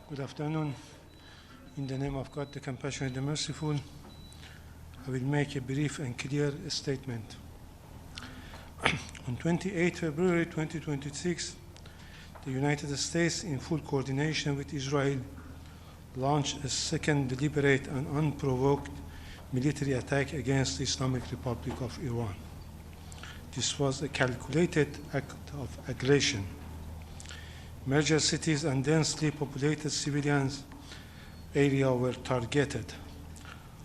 Good afternoon. In the name of God, the compassionate, the merciful, I will make a brief and clear statement. On 28 February 2026, the United States, in full coordination with Israel, launched a second deliberate and unprovoked military attack against the Islamic Republic of Iran. This was a calculated act of aggression. Major cities and densely populated civilians areas were targeted.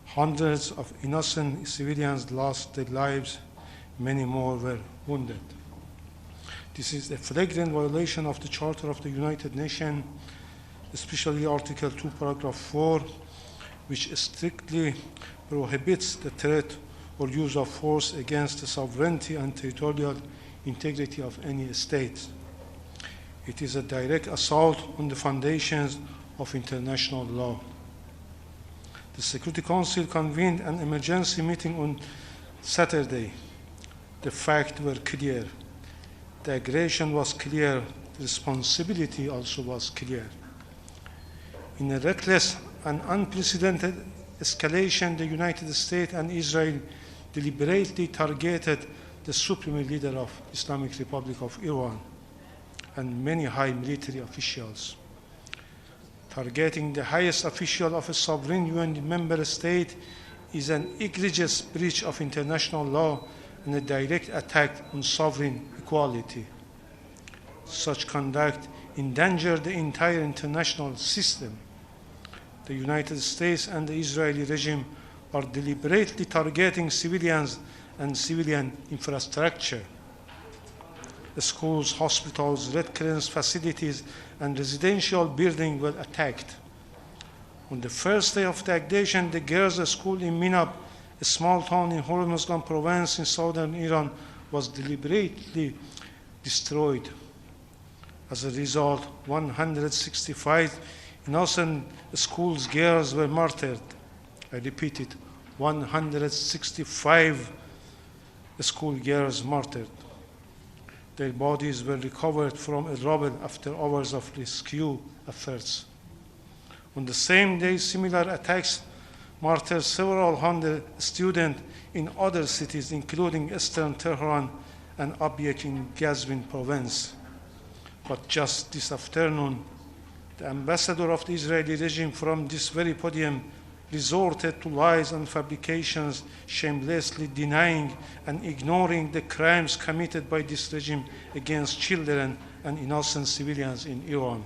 Hundreds of innocent civilians lost their lives, many more were wounded. This is a flagrant violation of the Charter of the United Nations, especially Article 2, Paragraph 4, which strictly prohibits the threat or use of force against the sovereignty and territorial integrity of any state. It is a direct assault on the foundations of international law. The Security Council convened an emergency meeting on Saturday. The facts were clear. The aggression was clear. The responsibility also was clear. In a reckless and unprecedented escalation, the United States and Israel deliberately targeted the supreme leader of the Islamic Republic of Iran and many high military officials. Targeting the highest official of a sovereign UN member state is an egregious breach of international law and a direct attack on sovereign equality. Such conduct endangers the entire international system. The United States and the Israeli regime are deliberately targeting civilians and civilian infrastructure. The schools, hospitals, Red Cross facilities, and residential buildings were attacked. On the first day of the aggression, the girls' school in Minab, a small town in Hormozgan province in southern Iran, was deliberately destroyed. As a result, 165 innocent school girls were martyred. I repeat it, 165 school girls martyred. Their bodies were recovered from a rubble after hours of rescue efforts. On the same day, similar attacks martyred several hundred students in other cities, including eastern Tehran and Abyek in Gazvin province. But just this afternoon, the ambassador of the Israeli regime from this very podium resorted to lies and fabrications, shamelessly denying and ignoring the crimes committed by this regime against children and innocent civilians in Iran.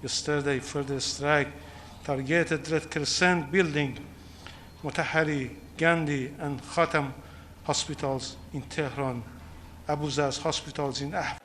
Yesterday, further strike targeted Red Crescent building, Motahari, Gandhi, and Khatam hospitals in Tehran, Abu Zaz hospitals in Ahvaz.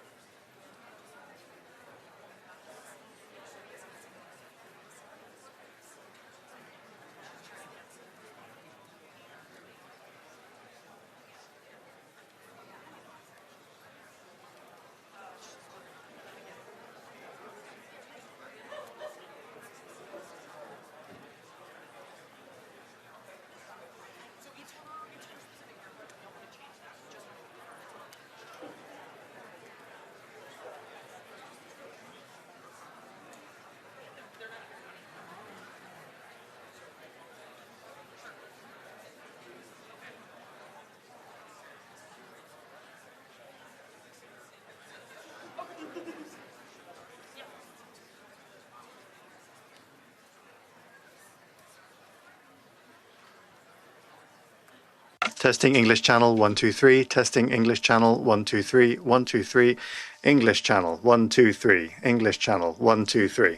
Testing English channel 123. Testing English channel 123. 123. English channel 123. English channel 123.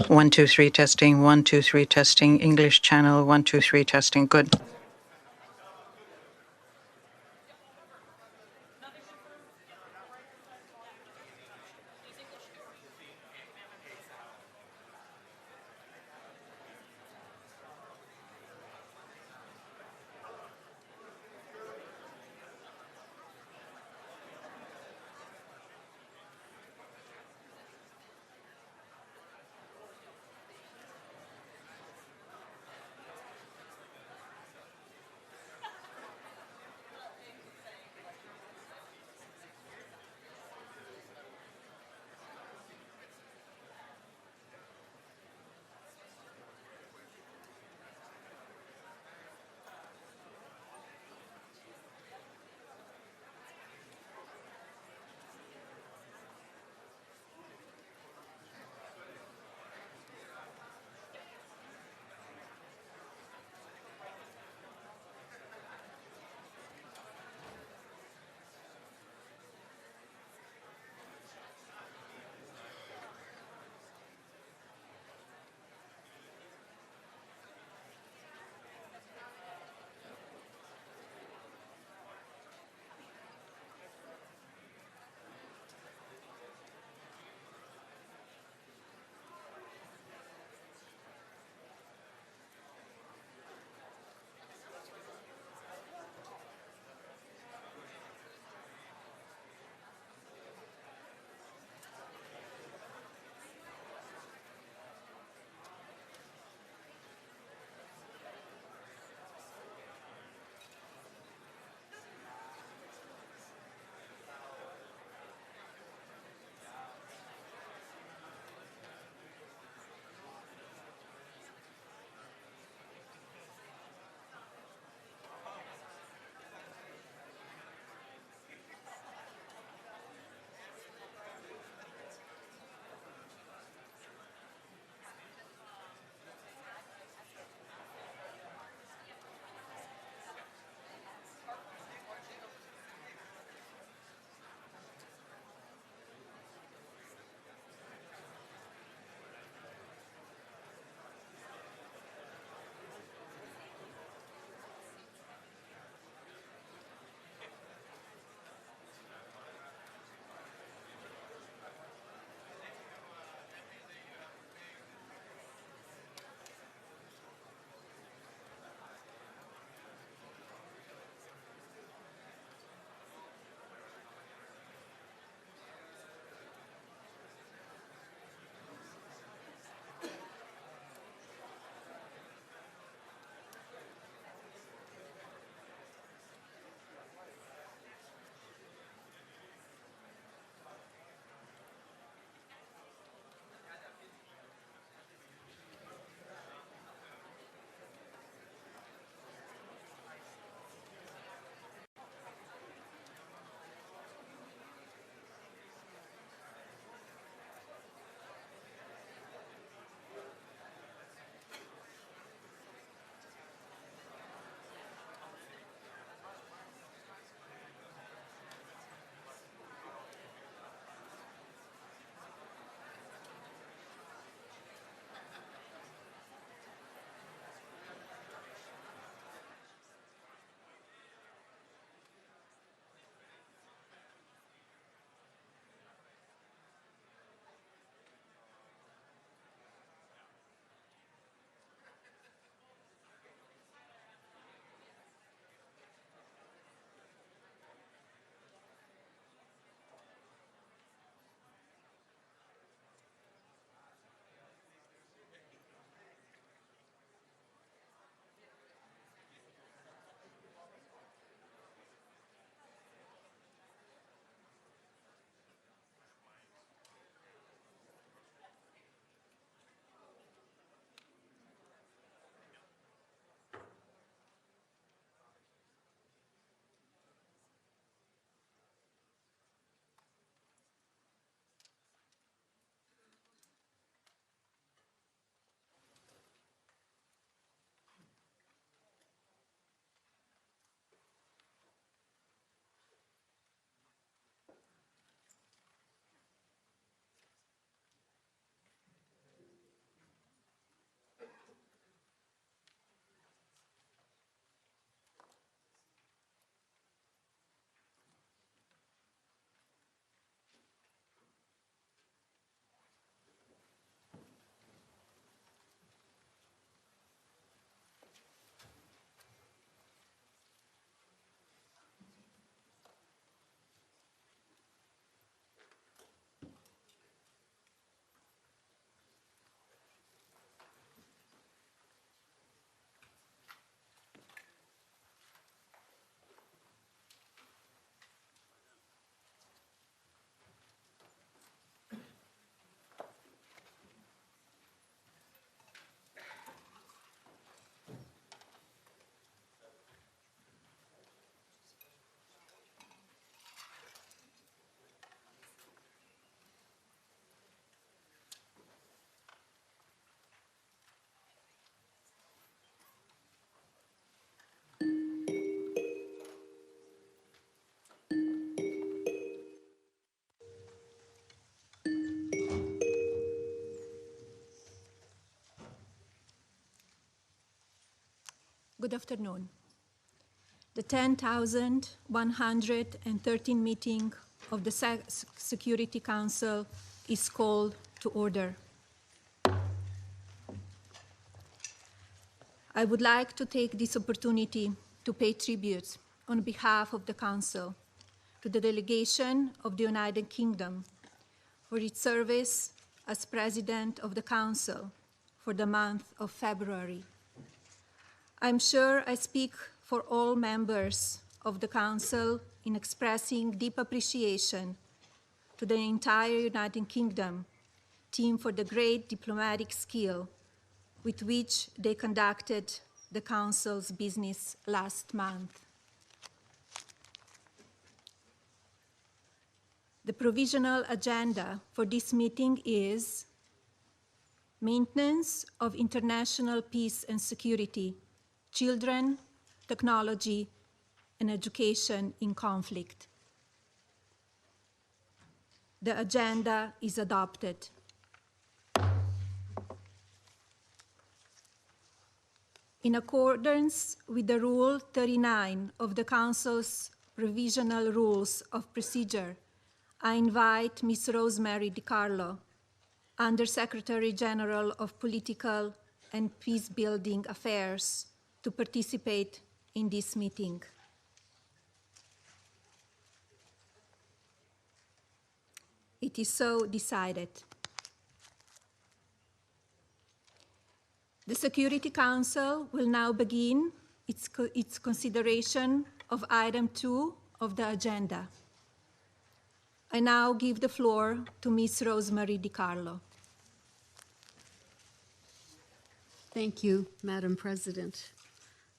One, two, three, testing. 1, 2, 3, testing. English channel 123, testing. Good. Good afternoon. The 10,113 meeting of the Security Council is called to order. I would like to take this opportunity to pay tribute on behalf of the Council to the delegation of the United Kingdom for its service as President of the Council for the month of February. I'm sure I speak for all members of the Council in expressing deep appreciation to the entire United Kingdom team for the great diplomatic skill with which they conducted the Council's business last month. The provisional agenda for this meeting is maintenance of international peace and security, children, technology, and education in conflict. The agenda is adopted. In accordance with the Rule 39 of the Council's Provisional Rules of Procedure, I invite Ms. Rosemary DiCarlo, Under-Secretary General of Political and Peacebuilding Affairs, to participate in this meeting. It is so decided. The Security Council will now begin its consideration of item 2 of the agenda. I now give the floor to Ms. Rosemary DiCarlo. Thank you, Madam President.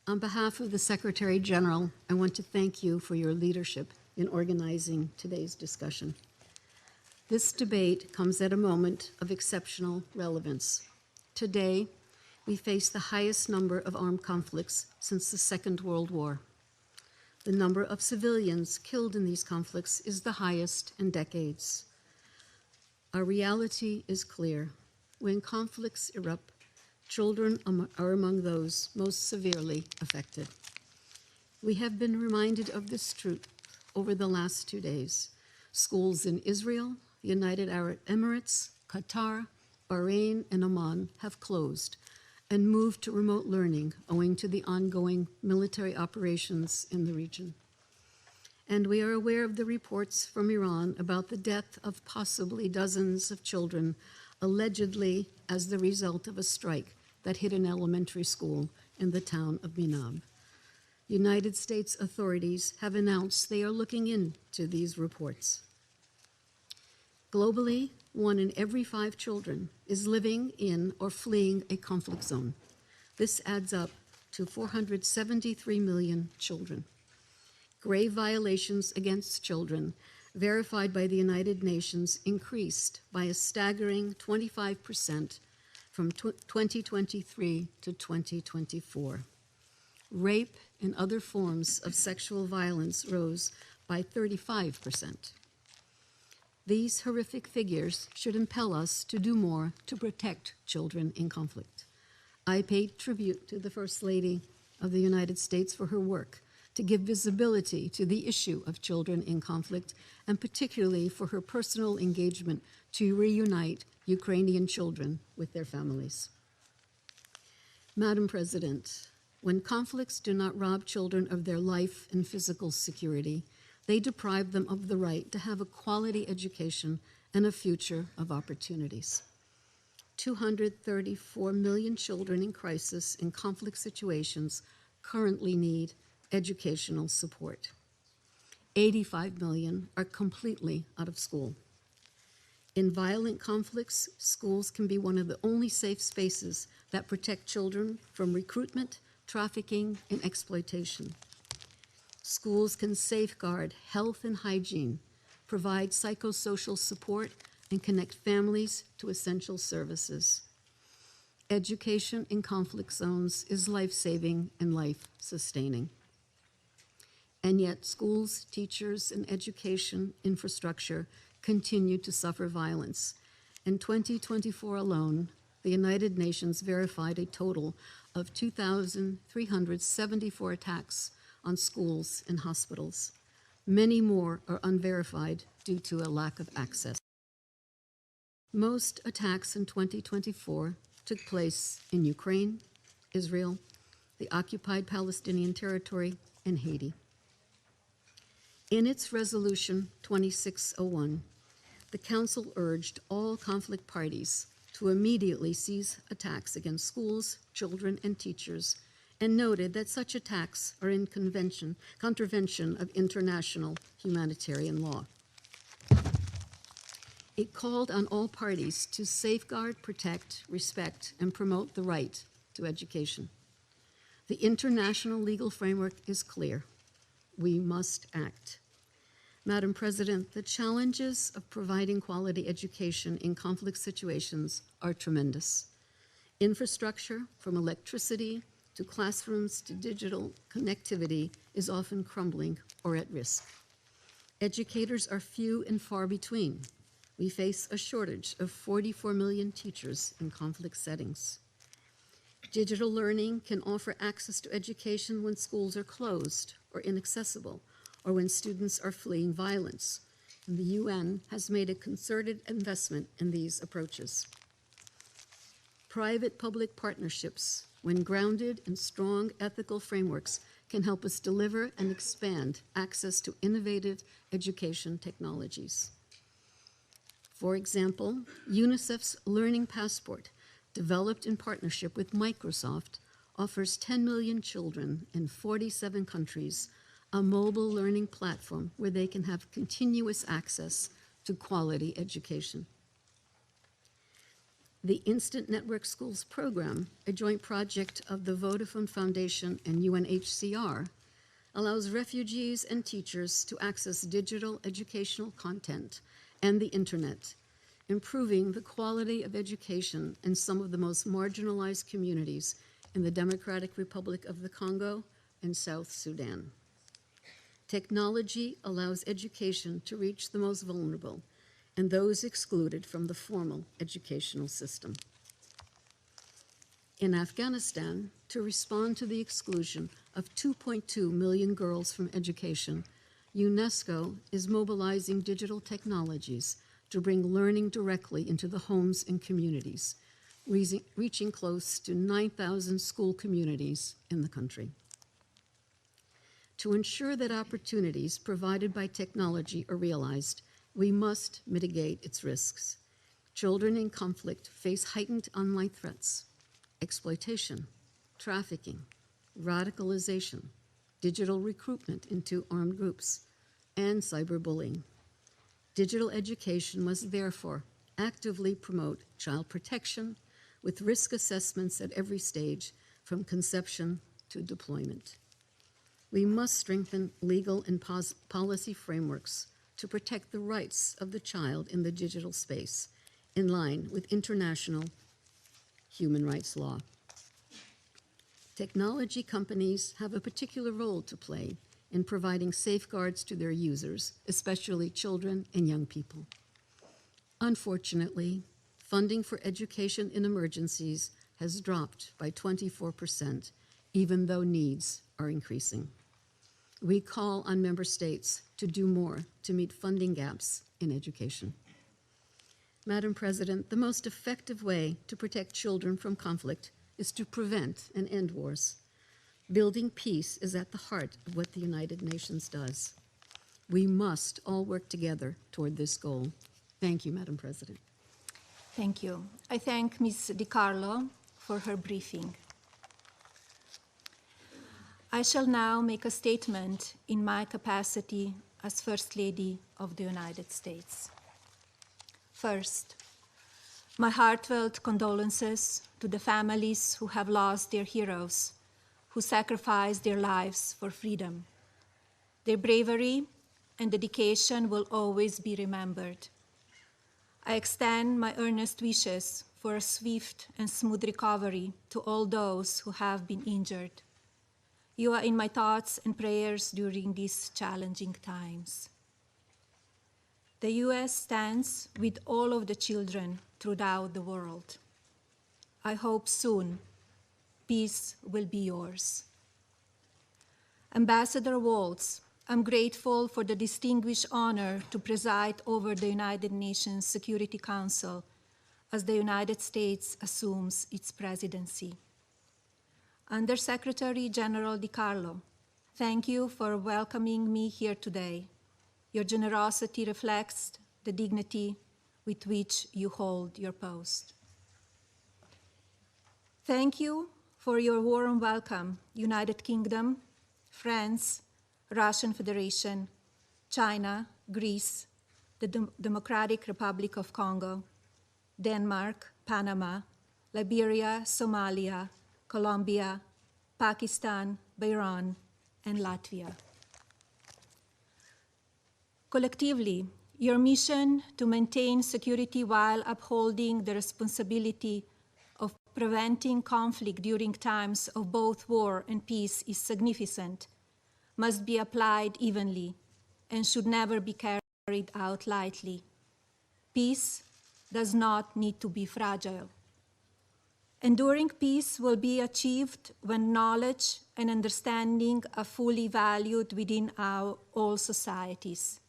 On behalf of the Secretary General, I want to thank you for your leadership in organizing today's discussion. This debate comes at a moment of exceptional relevance. Today, we face the highest number of armed conflicts since the Second World War. The number of civilians killed in these conflicts is the highest in decades. Our reality is clear. When conflicts erupt, children are among those most severely affected. We have been reminded of this truth over the last 2 days. Schools in Israel, the United Arab Emirates, Qatar, Bahrain, and Oman have closed and moved to remote learning owing to the ongoing military operations in the region. And we are aware of the reports from Iran about the death of possibly dozens of children, allegedly as the result of a strike that hit an elementary school in the town of Minab. United States authorities have announced they are looking into these reports. Globally, 1 in every 5 children is living in or fleeing a conflict zone. This adds up to 473 million children. Grave violations against children, verified by the United Nations, increased by a staggering 25% from 2023 to 2024. Rape and other forms of sexual violence rose by 35%. These horrific figures should impel us to do more to protect children in conflict. I pay tribute to the First Lady of the United States for her work to give visibility to the issue of children in conflict, and particularly for her personal engagement to reunite Ukrainian children with their families. Madam President, when conflicts do not rob children of their life and physical security, they deprive them of the right to have a quality education and a future of opportunities. 234 million children in crisis and conflict situations currently need educational support. 85 million are completely out of school. In violent conflicts, schools can be one of the only safe spaces that protect children from recruitment, trafficking, and exploitation. Schools can safeguard health and hygiene, provide psychosocial support, and connect families to essential services. Education in conflict zones is life-saving and life-sustaining. And yet schools, teachers, and education infrastructure continue to suffer violence. In 2024 alone, the the United Nations verified a total of 2,374 attacks on schools and hospitals. Many more are unverified due to a lack of access. Most attacks in 2024 took place in Ukraine, Israel, the occupied Palestinian territory, and Haiti. In its resolution 2601, the Council urged all conflict parties to immediately cease attacks against schools, children, and teachers, and noted that such attacks are in contravention of international humanitarian law. It called on all parties to safeguard, protect, respect, and promote the right to education. The international legal framework is clear. We must act. Madam President, the challenges of providing quality education in conflict situations are tremendous. Infrastructure, from electricity to classrooms to digital connectivity, is often crumbling or at risk. Educators are few and far between. We face a shortage of 44 million teachers in conflict settings. Digital learning can offer access to education when schools are closed or inaccessible, or when students are fleeing violence. And the UN has made a concerted investment in these approaches. Private-public partnerships, when grounded in strong ethical frameworks, can help us deliver and expand access to innovative education technologies. For example, UNICEF's Learning Passport, developed in partnership with Microsoft, offers 10 million children in 47 countries a mobile learning platform where they can have continuous access to quality education. The Instant Network Schools program, a joint project of the Vodafone Foundation and UNHCR, allows refugees and teachers to access digital educational content and the internet, improving the quality of education in some of the most marginalized communities in the Democratic Republic of the Congo and South Sudan. Technology allows education to reach the most vulnerable and those excluded from the formal educational system. In Afghanistan, to respond to the exclusion of 2.2 million girls from education, UNESCO is mobilizing digital technologies to bring learning directly into the homes and communities, reaching close to 9,000 school communities in the country. To ensure that opportunities provided by technology are realized, we must mitigate its risks. Children in conflict face heightened online threats, exploitation, trafficking, radicalization, digital recruitment into armed groups, and cyberbullying. Digital education must therefore actively promote child protection with risk assessments at every stage, from conception to deployment. We must strengthen legal and policy frameworks to protect the rights of the child in the digital space, in line with international human rights law. Technology companies have a particular role to play in providing safeguards to their users, especially children and young people. Unfortunately, funding for education in emergencies has dropped by 24%, even though needs are increasing. We call on member states to do more to meet funding gaps in education. Madam President, the most effective way to protect children from conflict is to prevent and end wars. Building peace is at the heart of what the United Nations does. We must all work together toward this goal. Thank you, Madam President. Thank you. I thank Ms. DiCarlo for her briefing. I shall now make a statement in my capacity as First Lady of the United States. First, my heartfelt condolences to the families who have lost their heroes, who sacrificed their lives for freedom. Their bravery and dedication will always be remembered. I extend my earnest wishes for a swift and smooth recovery to all those who have been injured. You are in my thoughts and prayers during these challenging times. The U.S. stands with all of the children throughout the world. I hope soon, peace will be yours. Ambassador Waltz, I'm grateful for the distinguished honor to preside over the United Nations Security Council as the United States assumes its presidency. Undersecretary General DiCarlo, thank you for welcoming me here today. Your generosity reflects the dignity with which you hold your post. Thank you for your warm welcome, United Kingdom, France, Russian Federation, China, Greece, the Democratic Republic of Congo, Denmark, Panama, Liberia, Somalia, Colombia, Pakistan, Bahrain, and Latvia. Collectively, your mission to maintain security while upholding the responsibility of preventing conflict during times of both war and peace is significant, must be applied evenly, and should never be carried out lightly. Peace does not need to be fragile. Enduring peace will be achieved when knowledge and understanding are fully valued within all societies.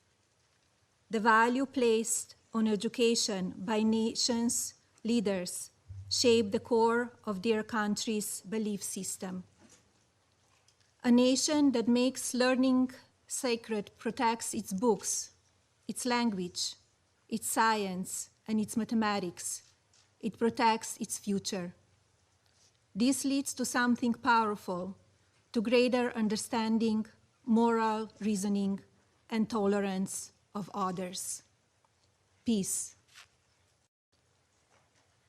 The value placed on education by nations' leaders shape the core of their country's belief system. A nation that makes learning sacred protects its books, its language, its science, and its mathematics. It protects its future. This leads to something powerful, to greater understanding, moral reasoning, and tolerance of others. Peace.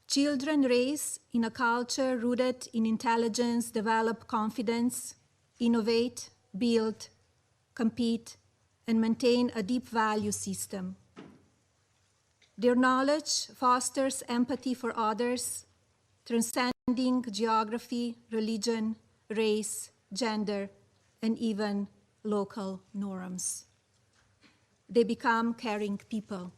Children raised in a culture rooted in intelligence develop confidence, innovate, build, compete, and maintain a deep value system. Their knowledge fosters empathy for others, transcending geography, religion, race, gender, and even local norms. They become caring people.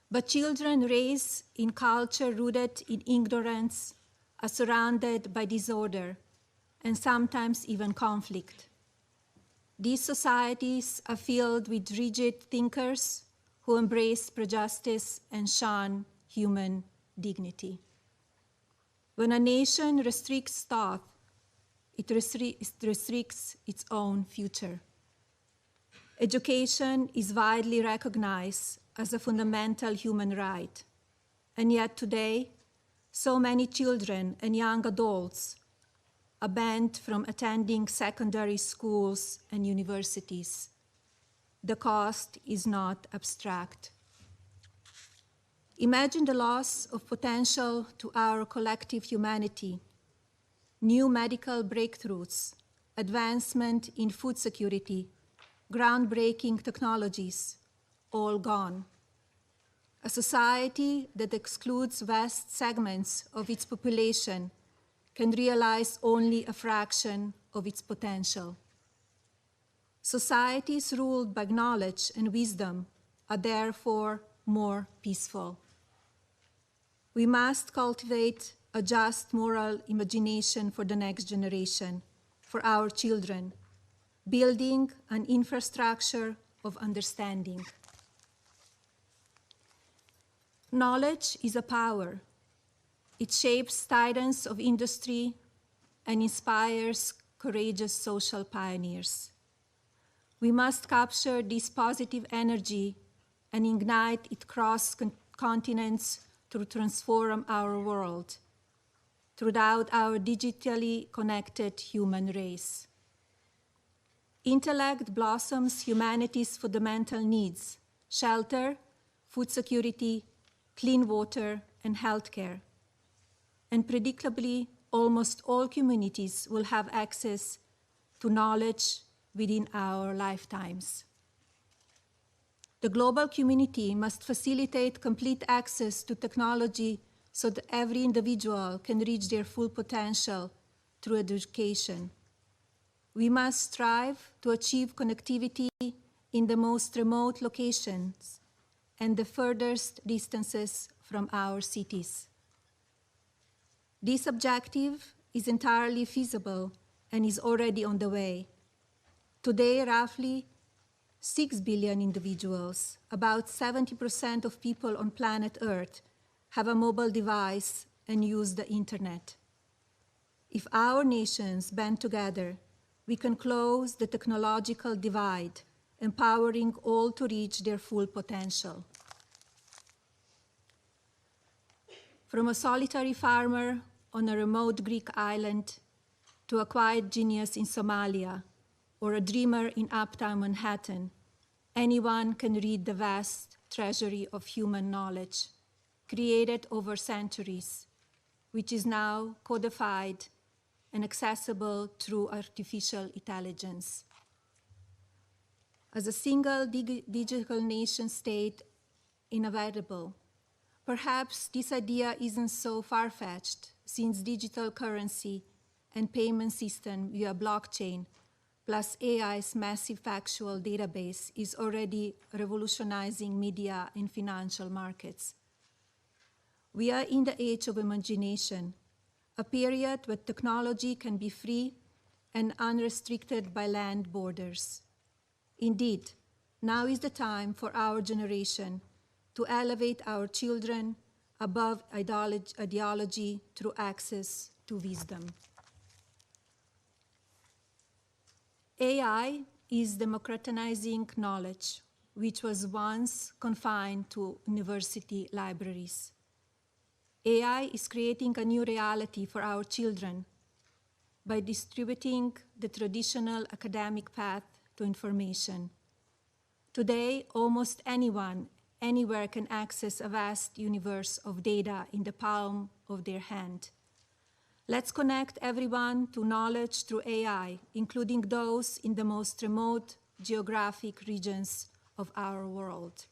But children raised in culture rooted in ignorance are surrounded by disorder and sometimes even conflict. These societies are filled with rigid thinkers who embrace prejudice and shun human dignity. When a nation restricts thought, it restricts its own future. Education is widely recognized as a fundamental human right, and yet today, so many children and young adults are banned from attending secondary schools and universities. The cost is not abstract. Imagine the loss of potential to our collective humanity, new medical breakthroughs, advancement in food security, groundbreaking technologies, all gone. A society that excludes vast segments of its population can realize only a fraction of its potential. Societies ruled by knowledge and wisdom are therefore more peaceful. We must cultivate a just moral imagination for the next generation, for our children, building an infrastructure of understanding. Knowledge is a power. It shapes titans of industry and inspires courageous social pioneers. We must capture this positive energy and ignite it across continents to transform our world throughout our digitally connected human race. Intellect blossoms humanity's fundamental needs: shelter, food security, clean water, and healthcare. And predictably, almost all communities will have access to knowledge within our lifetimes. The global community must facilitate complete access to technology so that every individual can reach their full potential through education. We must strive to achieve connectivity in the most remote locations and the furthest distances from our cities. This objective is entirely feasible and is already on the way. Today, roughly 6 billion individuals, about 70% of people on planet Earth, have a mobile device and use the internet. If our nations band together, we can close the technological divide, empowering all to reach their full potential. From a solitary farmer on a remote Greek island to a quiet genius in Somalia or a dreamer in uptown Manhattan, anyone can read the vast treasury of human knowledge created over centuries, which is now codified and accessible through artificial intelligence. As a single digital nation state inevitable, perhaps this idea isn't so far-fetched, since digital currency and payment system via blockchain plus AI's massive factual database is already revolutionizing media and financial markets. We are in the age of imagination, a period where technology can be free and unrestricted by land borders. Indeed, now is the time for our generation to elevate our children above ideology through access to wisdom. AI is democratizing knowledge, which was once confined to university libraries. AI is creating a new reality for our children by distributing the traditional academic path to information. Today, almost anyone, anywhere can access a vast universe of data in the palm of their hand. Let's connect everyone to knowledge through AI, including those in the most remote geographic regions of our world.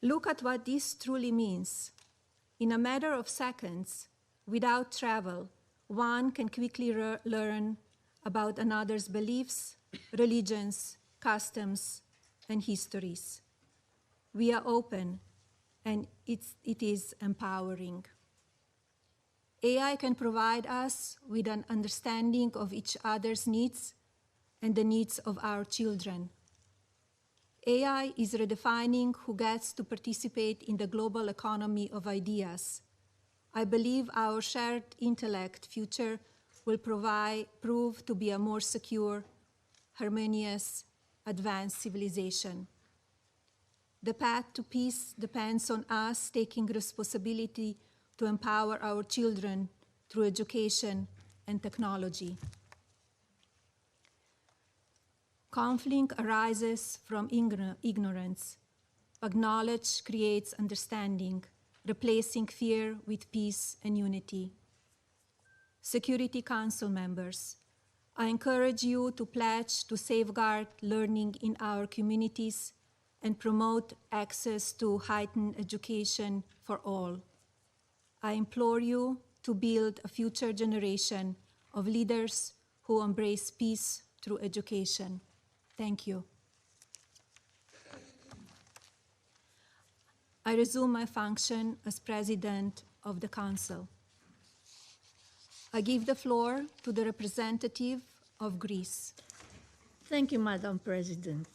Look at what this truly means. In a matter of seconds, without travel, one can quickly learn about another's beliefs, religions, customs, and histories. We are open, and it is empowering. AI can provide us with an understanding of each other's needs and the needs of our children. AI is redefining who gets to participate in the global economy of ideas. I believe our shared intellect future will prove to be a more secure, harmonious, advanced civilization. The path to peace depends on us taking responsibility to empower our children through education and technology. Conflict arises from ignorance, but knowledge creates understanding, replacing fear with peace and unity. Security Council members, I encourage you to pledge to safeguard learning in our communities and promote access to heightened education for all. I implore you to build a future generation of leaders who embrace peace through education. Thank you. I resume my function as President of the Council. I give the floor to the representative of Greece. Thank you, Madam President.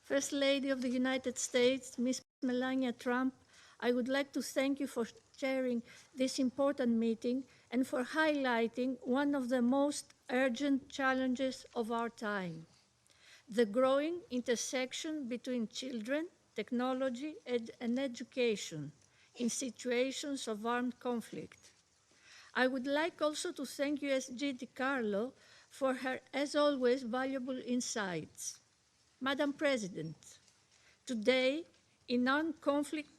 First Lady of the United States, Ms. Melania Trump, I would like to thank you for chairing this important meeting and for highlighting one of the most urgent challenges of our time: the growing intersection between children, technology, and education in situations of armed conflict. I would like also to thank USG DiCarlo for her, as always, valuable insights. Madam President, today, in armed conflict,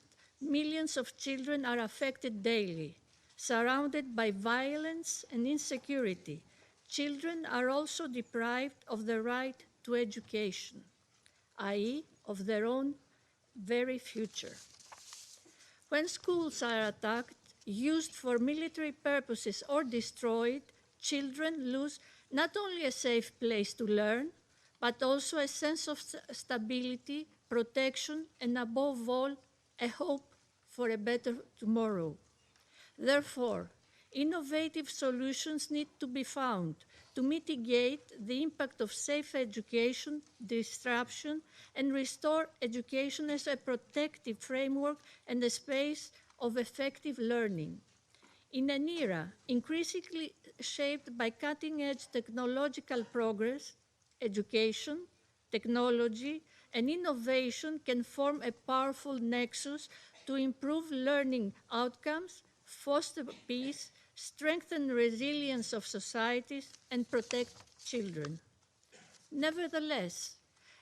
millions of children are affected daily. Surrounded by violence and insecurity, children are also deprived of the right to education, i.e., of their own very future. When schools are attacked, used for military purposes, or destroyed, children lose not only a safe place to learn, but also a sense of stability, protection, and above all, a hope for a better tomorrow. Therefore, innovative solutions need to be found to mitigate the impact of safe education, disruption, and restore education as a protective framework and a space of effective learning. In an era increasingly shaped by cutting-edge technological progress, education, technology, and innovation can form a powerful nexus to improve learning outcomes, foster peace, strengthen resilience of societies, and protect children. Nevertheless,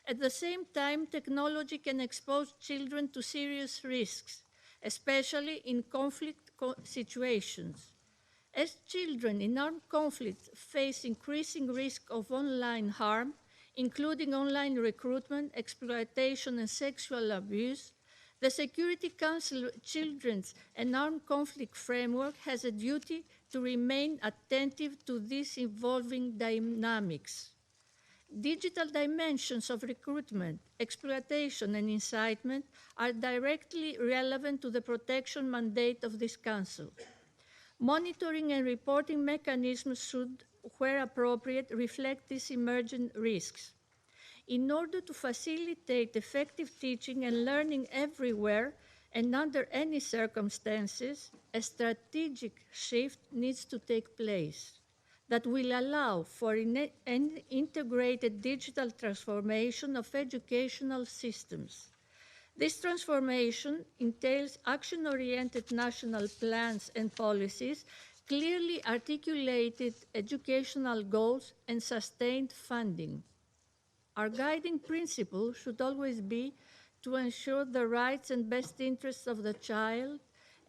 at the same time, technology can expose children to serious risks, especially in conflict situations. As children in armed conflict face increasing risk of online harm, including online recruitment, exploitation, and sexual abuse, the Security Council Children's and Armed Conflict Framework has a duty to remain attentive to these evolving dynamics. Digital dimensions of recruitment, exploitation, and incitement are directly relevant to the protection mandate of this Council. Monitoring and reporting mechanisms should, where appropriate, reflect these emerging risks. In order to facilitate effective teaching and learning everywhere and under any circumstances, a strategic shift needs to take place that will allow for an integrated digital transformation of educational systems. This transformation entails action-oriented national plans and policies, clearly articulated educational goals, and sustained funding. Our guiding principle should always be to ensure the rights and best interests of the child,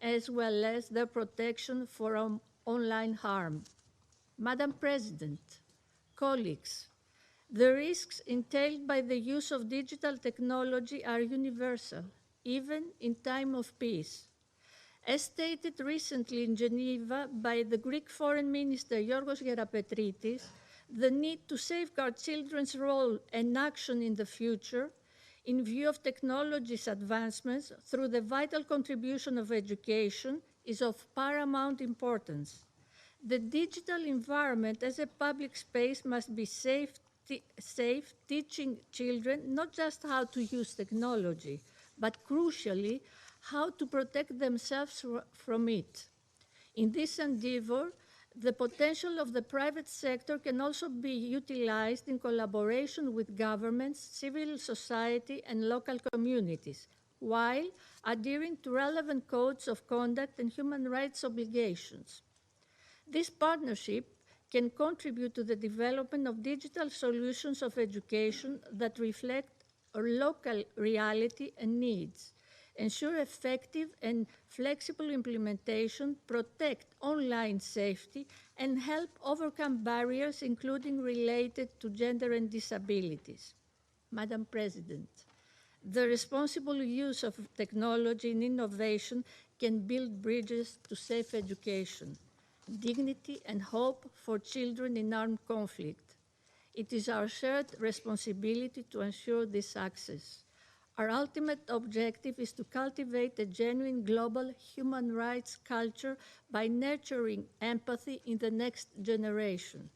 as well as their protection from online harm. Madam President, colleagues, the risks entailed by the use of digital technology are universal, even in time of peace. As stated recently in Geneva by the Greek Foreign Minister Yorgos Gerapetritis, the need to safeguard children's role and action in the future, in view of technology's advancements through the vital contribution of education, is of paramount importance. The digital environment as a public space must be safe, teaching children not just how to use technology, but crucially, how to protect themselves from it. In this endeavor, the potential of the private sector can also be utilized in collaboration with governments, civil society, and local communities, while adhering to relevant codes of conduct and human rights obligations. This partnership can contribute to the development of digital solutions of education that reflect our local reality and needs, ensure effective and flexible implementation, protect online safety, and help overcome barriers, including related to gender and disabilities. Madam President, the responsible use of technology and innovation can build bridges to safe education, dignity, and hope for children in armed conflict. It is our shared responsibility to ensure this access. Our ultimate objective is to cultivate a genuine global human rights culture by nurturing empathy in the next generation.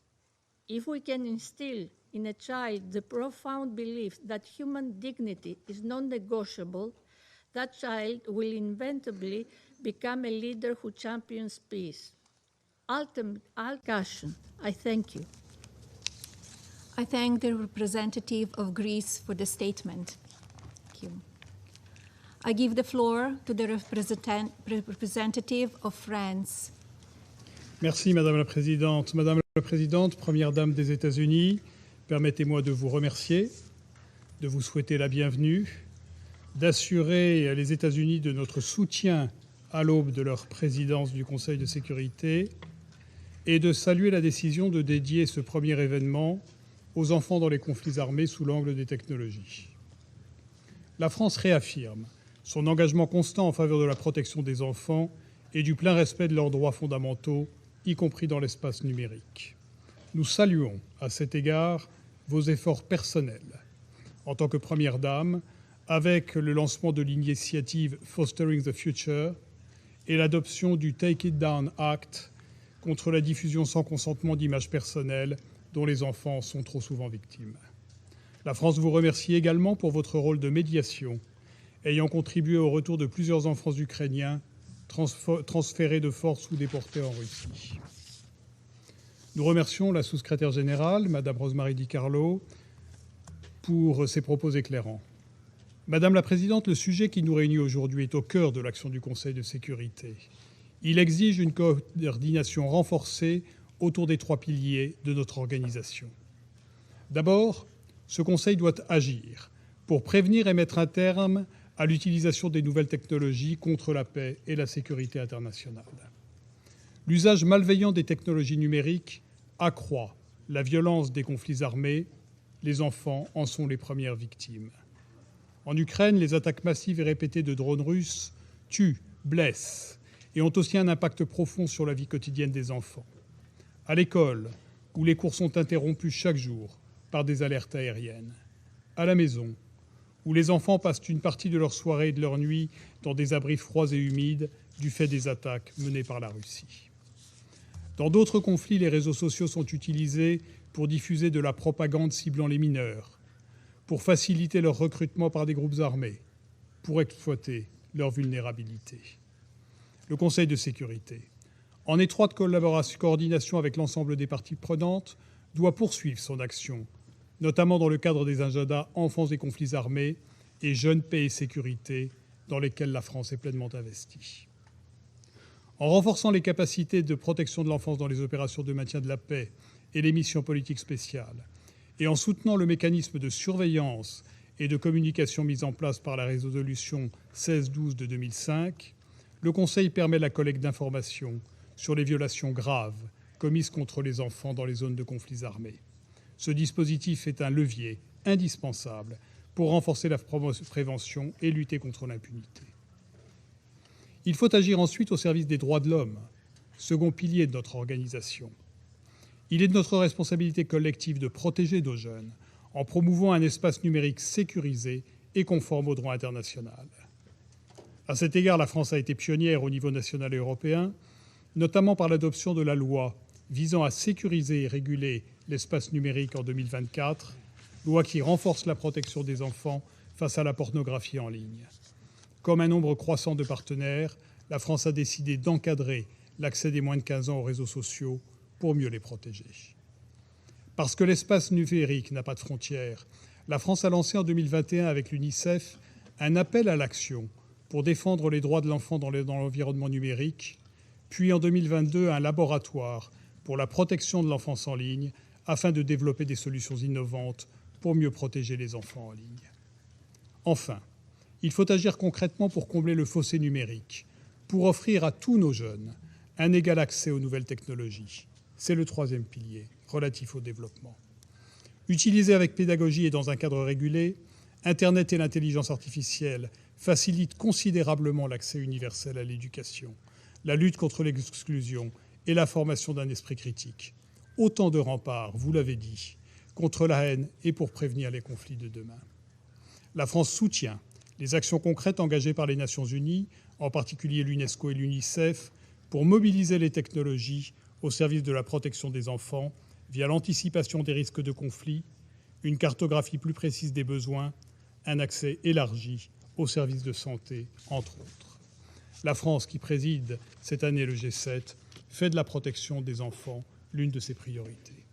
If we can instill in a child the profound belief that human dignity is non-negotiable, that child will inevitably become a leader who champions peace. I thank you. I thank the representative of Greece for the statement. Thank you. I give the floor to the representative of France. Merci, Madame la Présidente. Madame la Présidente, Première Dame des États-Unis, permettez-moi de vous remercier, de vous souhaiter la bienvenue, d'assurer les États-Unis de notre soutien à l'aube de leur présidence du Conseil de sécurité et de saluer la décision de dédier ce premier événement aux enfants dans les conflits armés sous l'angle des technologies. La France réaffirme son engagement constant en faveur de la protection des enfants et du plein respect de leurs droits fondamentaux, y compris dans l'espace numérique. Nous saluons à cet égard vos efforts personnels en tant que Première Dame avec le lancement de l'initiative Fostering the Future et l'adoption du Take It Down Act contre la diffusion sans consentement d'images personnelles dont les enfants sont trop souvent victimes. La France vous remercie également pour votre rôle de médiation, ayant contribué au retour de plusieurs enfants ukrainiens transférés de force ou déportés en Russie. Nous remercions la sous-secrétaire générale, Mme Rosemary Di Carlo, pour ses propos éclairants. Madame la Présidente, le sujet qui nous réunit aujourd'hui est au cœur de l'action du Conseil de sécurité. Il exige une coordination renforcée autour des 3 piliers de notre organisation. D'abord, ce Conseil doit agir pour prévenir et mettre un terme à l'utilisation des nouvelles technologies contre la paix et la sécurité internationale. L'usage malveillant des technologies numériques accroît la violence des conflits armés. Les enfants en sont les premières victimes. En Ukraine, les attaques massives et répétées de drones russes tuent, blessent et ont aussi un impact profond sur la vie quotidienne des enfants. À l'école, où les cours sont interrompus chaque jour par des alertes aériennes. À la maison, où les enfants passent une partie de leur soirée et de leur nuit dans des abris froids et humides du fait des attaques menées par la Russie. Dans d'autres conflits, les réseaux sociaux sont utilisés pour diffuser de la propagande ciblant les mineurs, pour faciliter leur recrutement par des groupes armés, pour exploiter leur vulnérabilité. Le Conseil de sécurité, en étroite coordination avec l'ensemble des parties prenantes, doit poursuivre son action, notamment dans le cadre des agendas enfants et conflits armés et jeunes, paix et sécurité, dans lesquels la France est pleinement investie. En renforçant les capacités de protection de l'enfance dans les opérations de maintien de la paix et les missions politiques spéciales, et en soutenant le mécanisme de surveillance et de communication mis en place par la résolution 1612 de 2005, le Conseil permet la collecte d'informations sur les violations graves commises contre les enfants dans les zones de conflits armés. Ce dispositif est un levier indispensable pour renforcer la prévention et lutter contre l'impunité. Il faut agir ensuite au service des droits de l'homme, second pilier de notre organisation. Il est de notre responsabilité collective de protéger nos jeunes en promouvant un espace numérique sécurisé et conforme au droit international. À cet égard, la France a été pionnière au niveau national et européen, notamment par l'adoption de la loi visant à sécuriser et réguler l'espace numérique en 2024, loi qui renforce la protection des enfants face à la pornographie en ligne. Comme un nombre croissant de partenaires, la France a décidé d'encadrer l'accès des moins de 15 ans aux réseaux sociaux pour mieux les protéger. Parce que l'espace numérique n'a pas de frontières, la France a lancé en 2021 avec l'UNICEF un appel à l'action pour défendre les droits de l'enfant dans l'environnement numérique, puis en 2022 un laboratoire pour la protection de l'enfance en ligne afin de développer des solutions innovantes pour mieux protéger les enfants en ligne. Enfin, il faut agir concrètement pour combler le fossé numérique, pour offrir à tous nos jeunes un égal accès aux nouvelles technologies. C'est le 3e pilier, relatif au développement. Utilisé avec pédagogie et dans un cadre régulé, Internet et l'intelligence artificielle facilitent considérablement l'accès universel à l'éducation, la lutte contre l'exclusion et la formation d'un esprit critique. Autant de remparts, vous l'avez dit, contre la haine et pour prévenir les conflits de demain. La France soutient les actions concrètes engagées par les Nations Unies, en particulier l'UNESCO et l'UNICEF, pour mobiliser les technologies au service de la protection des enfants via l'anticipation des risques de conflit, une cartographie plus précise des besoins, un accès élargi aux services de santé, entre autres. La France, qui préside cette année le G7, fait de la protection des enfants l'une de ses priorités.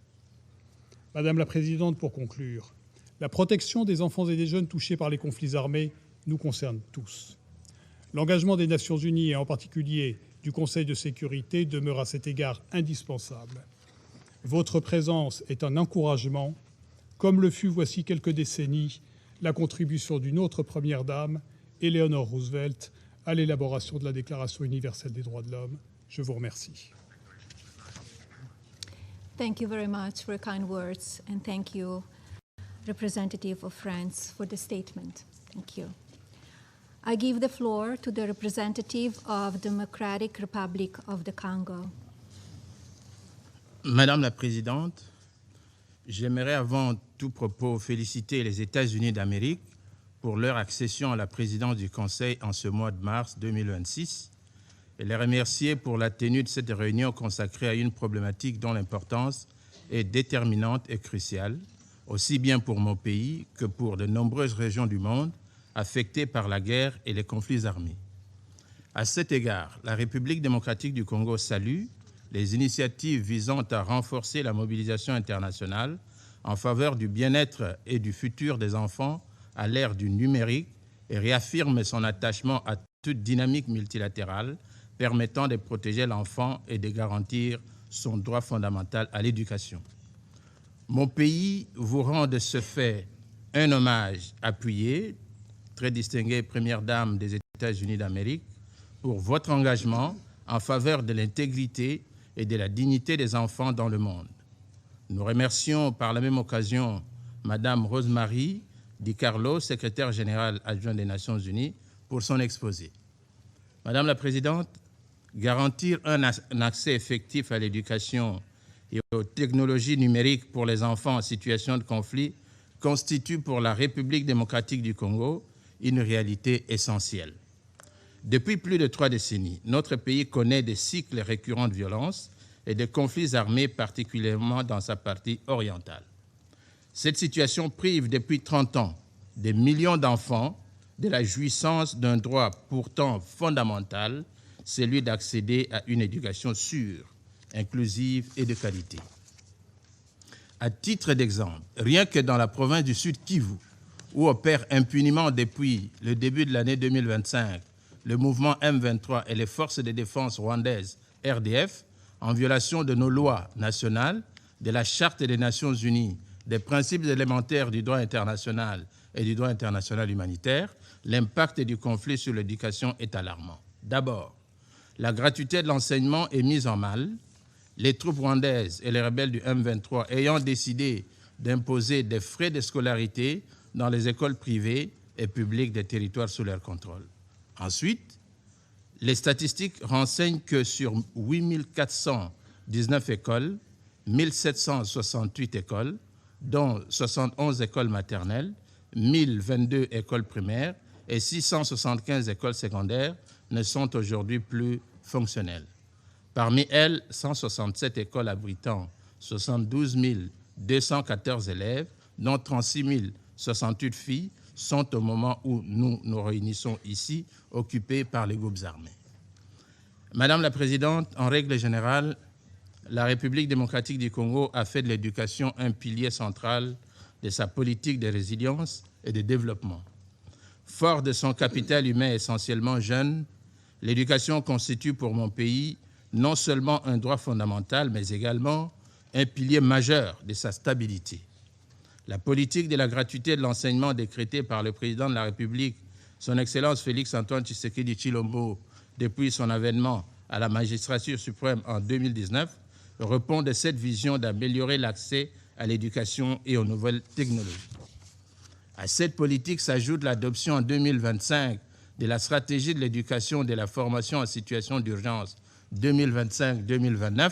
Madame la Présidente, pour conclure, la protection des enfants et des jeunes touchés par les conflits armés nous concerne tous. L'engagement des Nations Unies et en particulier du Conseil de sécurité demeure à cet égard indispensable. Votre présence est un encouragement, comme le fut voici quelques décennies la contribution d'une autre première dame, Eleanor Roosevelt, à l'élaboration de la Déclaration universelle des droits de l'homme. Je vous remercie. Thank you very much for your kind words, and thank you, representative of France, for the statement. Thank you. I give the floor to the representative of Democratic Republic of the Congo. Madame la Présidente, j'aimerais avant tout propos féliciter les États-Unis d'Amérique pour leur accession à la présidence du Conseil en ce mois de mars 2026 et les remercier pour la tenue de cette réunion consacrée à une problématique dont l'importance est déterminante et cruciale, aussi bien pour mon pays que pour de nombreuses régions du monde affectées par la guerre et les conflits armés. À cet égard, la République démocratique du Congo salue les initiatives visant à renforcer la mobilisation internationale en faveur du bien-être et du futur des enfants à l'ère du numérique et réaffirme son attachement à toute dynamique multilatérale permettant de protéger l'enfant et de garantir son droit fondamental à l'éducation. Mon pays vous rend de ce fait un hommage appuyé, très distinguée Première Dame des États-Unis d'Amérique, pour votre engagement en faveur de l'intégrité et de la dignité des enfants dans le monde. Nous remercions par la même occasion Madame Rosemary Di Carlo, secrétaire générale adjointe des Nations Unies, pour son exposé. Madame la Présidente, garantir un accès effectif à l'éducation et aux technologies numériques pour les enfants en situation de conflit constitue pour la République démocratique du Congo une réalité essentielle. Depuis plus de 3 décennies, notre pays connaît des cycles récurrents de violence et de conflits armés, particulièrement dans sa partie orientale. Cette situation prive depuis 30 ans des millions d'enfants de la jouissance d'un droit pourtant fondamental, celui d'accéder à une éducation sûre, inclusive et de qualité. À titre d'exemple, rien que dans la province du Sud Kivu, où opère impunément depuis le début de l'année 2025 le mouvement M23 et les forces de défense rwandaises RDF, en violation de nos lois nationales, de la Charte des Nations Unies, des principes élémentaires du droit international et du droit international humanitaire, l'impact du conflit sur l'éducation est alarmant. D'abord, la gratuité de l'enseignement est mise en mal, les troupes rwandaises et les rebelles du M23 ayant décidé d'imposer des frais de scolarité dans les écoles privées et publiques des territoires sous leur contrôle. Ensuite, les statistiques renseignent que sur 8 419 écoles, 1 768 écoles, dont 71 écoles maternelles, 1 022 écoles primaires et 675 écoles secondaires ne sont aujourd'hui plus fonctionnelles. Parmi elles, 167 écoles abritant 72 214 élèves, dont 36 068 filles, sont au moment où nous nous réunissons ici, occupées par les groupes armés. Madame la Présidente, en règle générale, la République démocratique du Congo a fait de l'éducation un pilier central de sa politique de résilience et de développement. Fort de son capital humain essentiellement jeune, l'éducation constitue pour mon pays non seulement un droit fondamental, mais également un pilier majeur de sa stabilité. La politique de la gratuité de l'enseignement décrétée par le président de la République, son Excellence Félix-Antoine Tshisekedi Tshilombo, depuis son avènement à la magistrature suprême en 2019, répond de cette vision d'améliorer l'accès à l'éducation et aux nouvelles technologies. À cette politique s'ajoute l'adoption en 2025 de la stratégie de l'éducation et de la formation en situation d'urgence 2025-2029,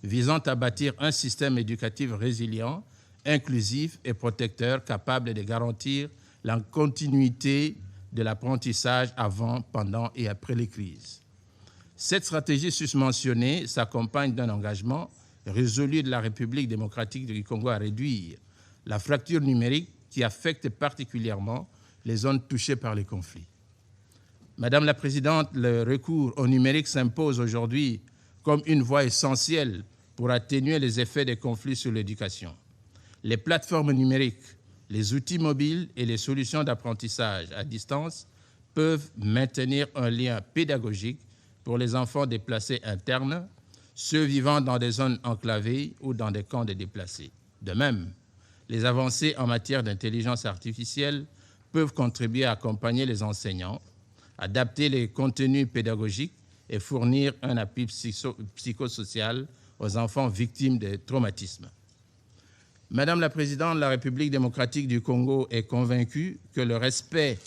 visant à bâtir un système éducatif résilient, inclusif et protecteur capable de garantir la continuité de l'apprentissage avant, pendant et après les crises. Cette stratégie susmentionnée s'accompagne d'un engagement résolu de la République démocratique du Congo à réduire la fracture numérique qui affecte particulièrement les zones touchées par les conflits. Madame la Présidente, le recours au numérique s'impose aujourd'hui comme une voie essentielle pour atténuer les effets des conflits sur l'éducation. Les plateformes numériques, les outils mobiles et les solutions d'apprentissage à distance peuvent maintenir un lien pédagogique pour les enfants déplacés internes, ceux vivant dans des zones enclavées ou dans des camps de déplacés. De même, les avancées en matière d'intelligence artificielle peuvent contribuer à accompagner les enseignants, adapter les contenus pédagogiques et fournir un appui psychosocial aux enfants victimes de traumatismes. Madame la Présidente, la République démocratique du Congo est convaincue que le respect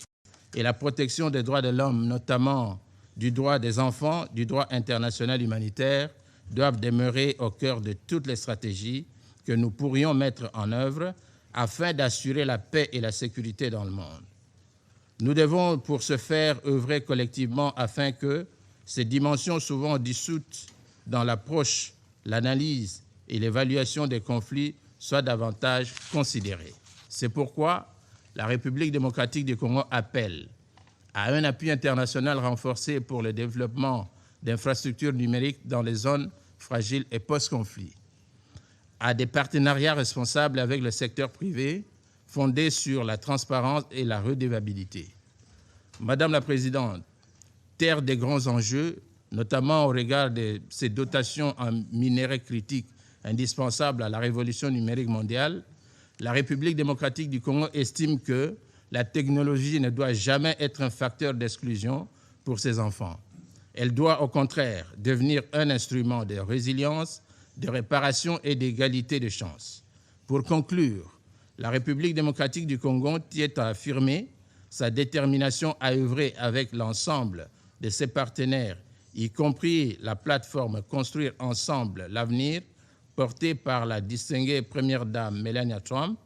et la protection des droits de l'homme, notamment du droit des enfants, du droit international humanitaire, doivent demeurer au cœur de toutes les stratégies que nous pourrions mettre en œuvre afin d'assurer la paix et la sécurité dans le monde. Nous devons, pour ce faire, œuvrer collectivement afin que ces dimensions souvent dissoutes dans l'approche, l'analyse et l'évaluation des conflits soient davantage considérées. C'est pourquoi la République démocratique du Congo appelle à un appui international renforcé pour le développement d'infrastructures numériques dans les zones fragiles et post-conflit, à des partenariats responsables avec le secteur privé fondés sur la transparence et la redevabilité. Madame la Présidente, terre des grands enjeux, notamment au regard de ces dotations en minerais critiques indispensables à la révolution numérique mondiale, la République démocratique du Congo estime que la technologie ne doit jamais être un facteur d'exclusion pour ses enfants. Elle doit au contraire devenir un instrument de résilience, de réparation et d'égalité de chances. Pour conclure, la République démocratique du Congo tient à affirmer sa détermination à œuvrer avec l'ensemble de ses partenaires, y compris la plateforme Construire ensemble l'avenir, portée par la distinguée Première Dame Melania Trump,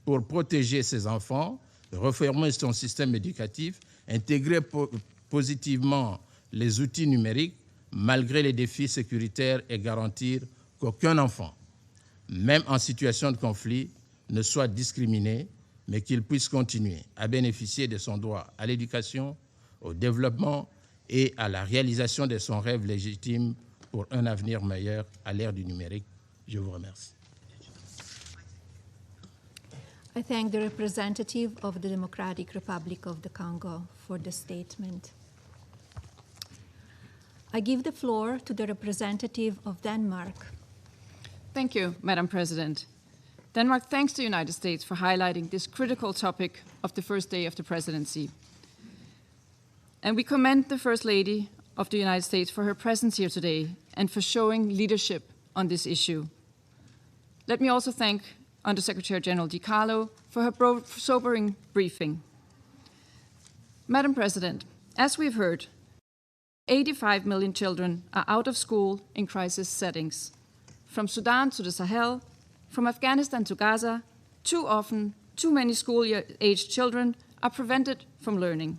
pour protéger ses enfants, réformer son système éducatif, intégrer positivement les outils numériques, malgré les défis sécuritaires, et garantir qu'aucun enfant, même en situation de conflit, ne soit discriminé, mais qu'il puisse continuer à bénéficier de son droit à l'éducation, au développement et à la réalisation de son rêve légitime pour un avenir meilleur à l'ère du numérique. Je vous remercie. I thank the representative of the Democratic Republic of the Congo for the statement. I give the floor to the representative of Denmark. Thank you, Madam President. Denmark thanks the United States for highlighting this critical topic of the first day of the presidency. And we commend the First Lady of the United States for her presence here today and for showing leadership on this issue. Let me also thank Undersecretary General Di Carlo for her sobering briefing. Madam President, as we've heard, 85 million children are out of school in crisis settings. From Sudan to the Sahel, from Afghanistan to Gaza, too often, too many school-aged children are prevented from learning.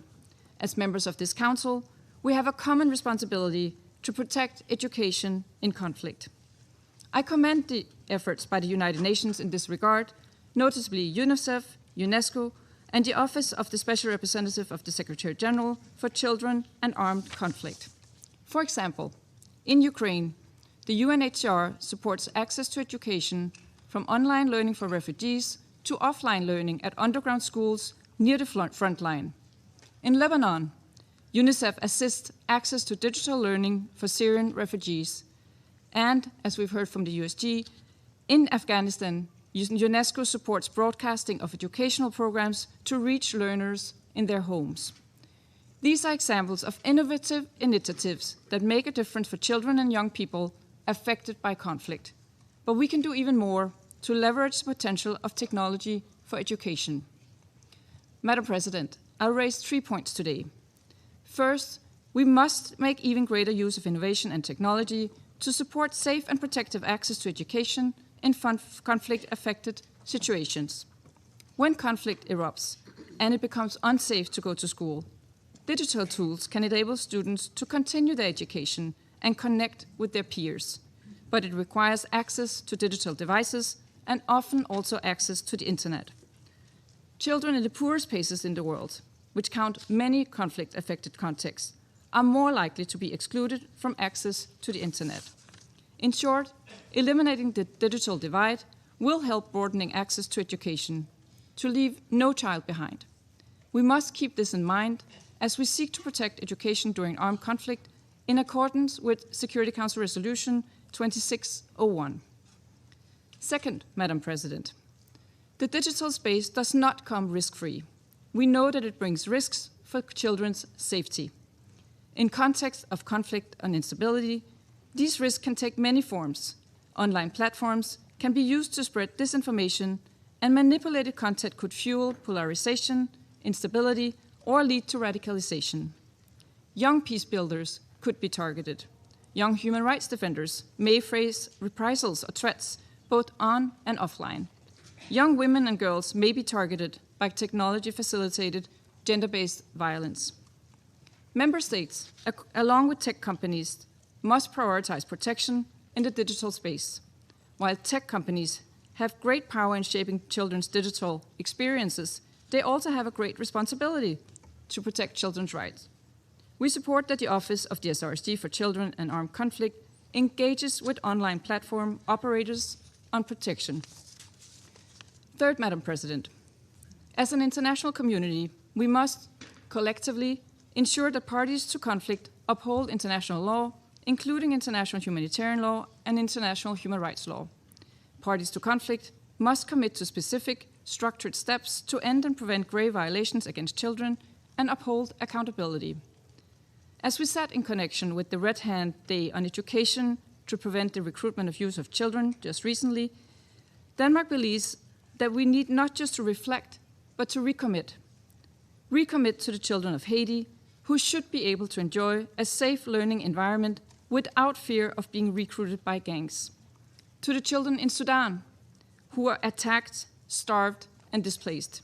As members of this Council, we have a common responsibility to protect education in conflict. I commend the efforts by the United Nations in this regard, notably UNICEF, UNESCO, and the Office of the Special Representative of the Secretary General for Children and Armed Conflict. For example, in Ukraine, the UNHCR supports access to education from online learning for refugees to offline learning at underground schools near the front line. In Lebanon, UNICEF assists access to digital learning for Syrian refugees. And, as we've heard from the USG, in Afghanistan, UNESCO supports broadcasting of educational programs to reach learners in their homes. These are examples of innovative initiatives that make a difference for children and young people affected by conflict. But we can do even more to leverage the potential of technology for education. Madam President, I'll raise 3 points today. First, we must make even greater use of innovation and technology to support safe and protective access to education in conflict-affected situations. When conflict erupts and it becomes unsafe to go to school, digital tools can enable students to continue their education and connect with their peers. But it requires access to digital devices and often also access to the internet. Children in the poorest places in the world, which count many conflict-affected contexts, are more likely to be excluded from access to the internet. In short, eliminating the digital divide will help broadening access to education, to leave no child behind. We must keep this in mind as we seek to protect education during armed conflict in accordance with Security Council Resolution 2601. Second, Madam President, the digital space does not come risk-free. We know that it brings risks for children's safety. In context of conflict and instability, these risks can take many forms. Online platforms can be used to spread disinformation, and manipulated content could fuel polarization, instability, or lead to radicalization. Young peace builders could be targeted. Young human rights defenders may face reprisals or threats, both on and offline. Young women and girls may be targeted by technology-facilitated gender-based violence. Member states, along with tech companies, must prioritize protection in the digital space. While tech companies have great power in shaping children's digital experiences, they also have a great responsibility to protect children's rights. We support that the Office of the SRSD for Children and Armed Conflict engages with online platform operators on protection. Third, Madam President, as an international community, we must collectively ensure that parties to conflict uphold international law, including international humanitarian law and international human rights law. Parties to conflict must commit to specific, structured steps to end and prevent grave violations against children and uphold accountability. As we sat in connection with the Red Hand Day on Education to prevent the recruitment of youth of children just recently, Denmark believes that we need not just to reflect, but to recommit. Recommit to the children of Haiti, who should be able to enjoy a safe learning environment without fear of being recruited by gangs. To the children in Sudan, who are attacked, starved, and displaced.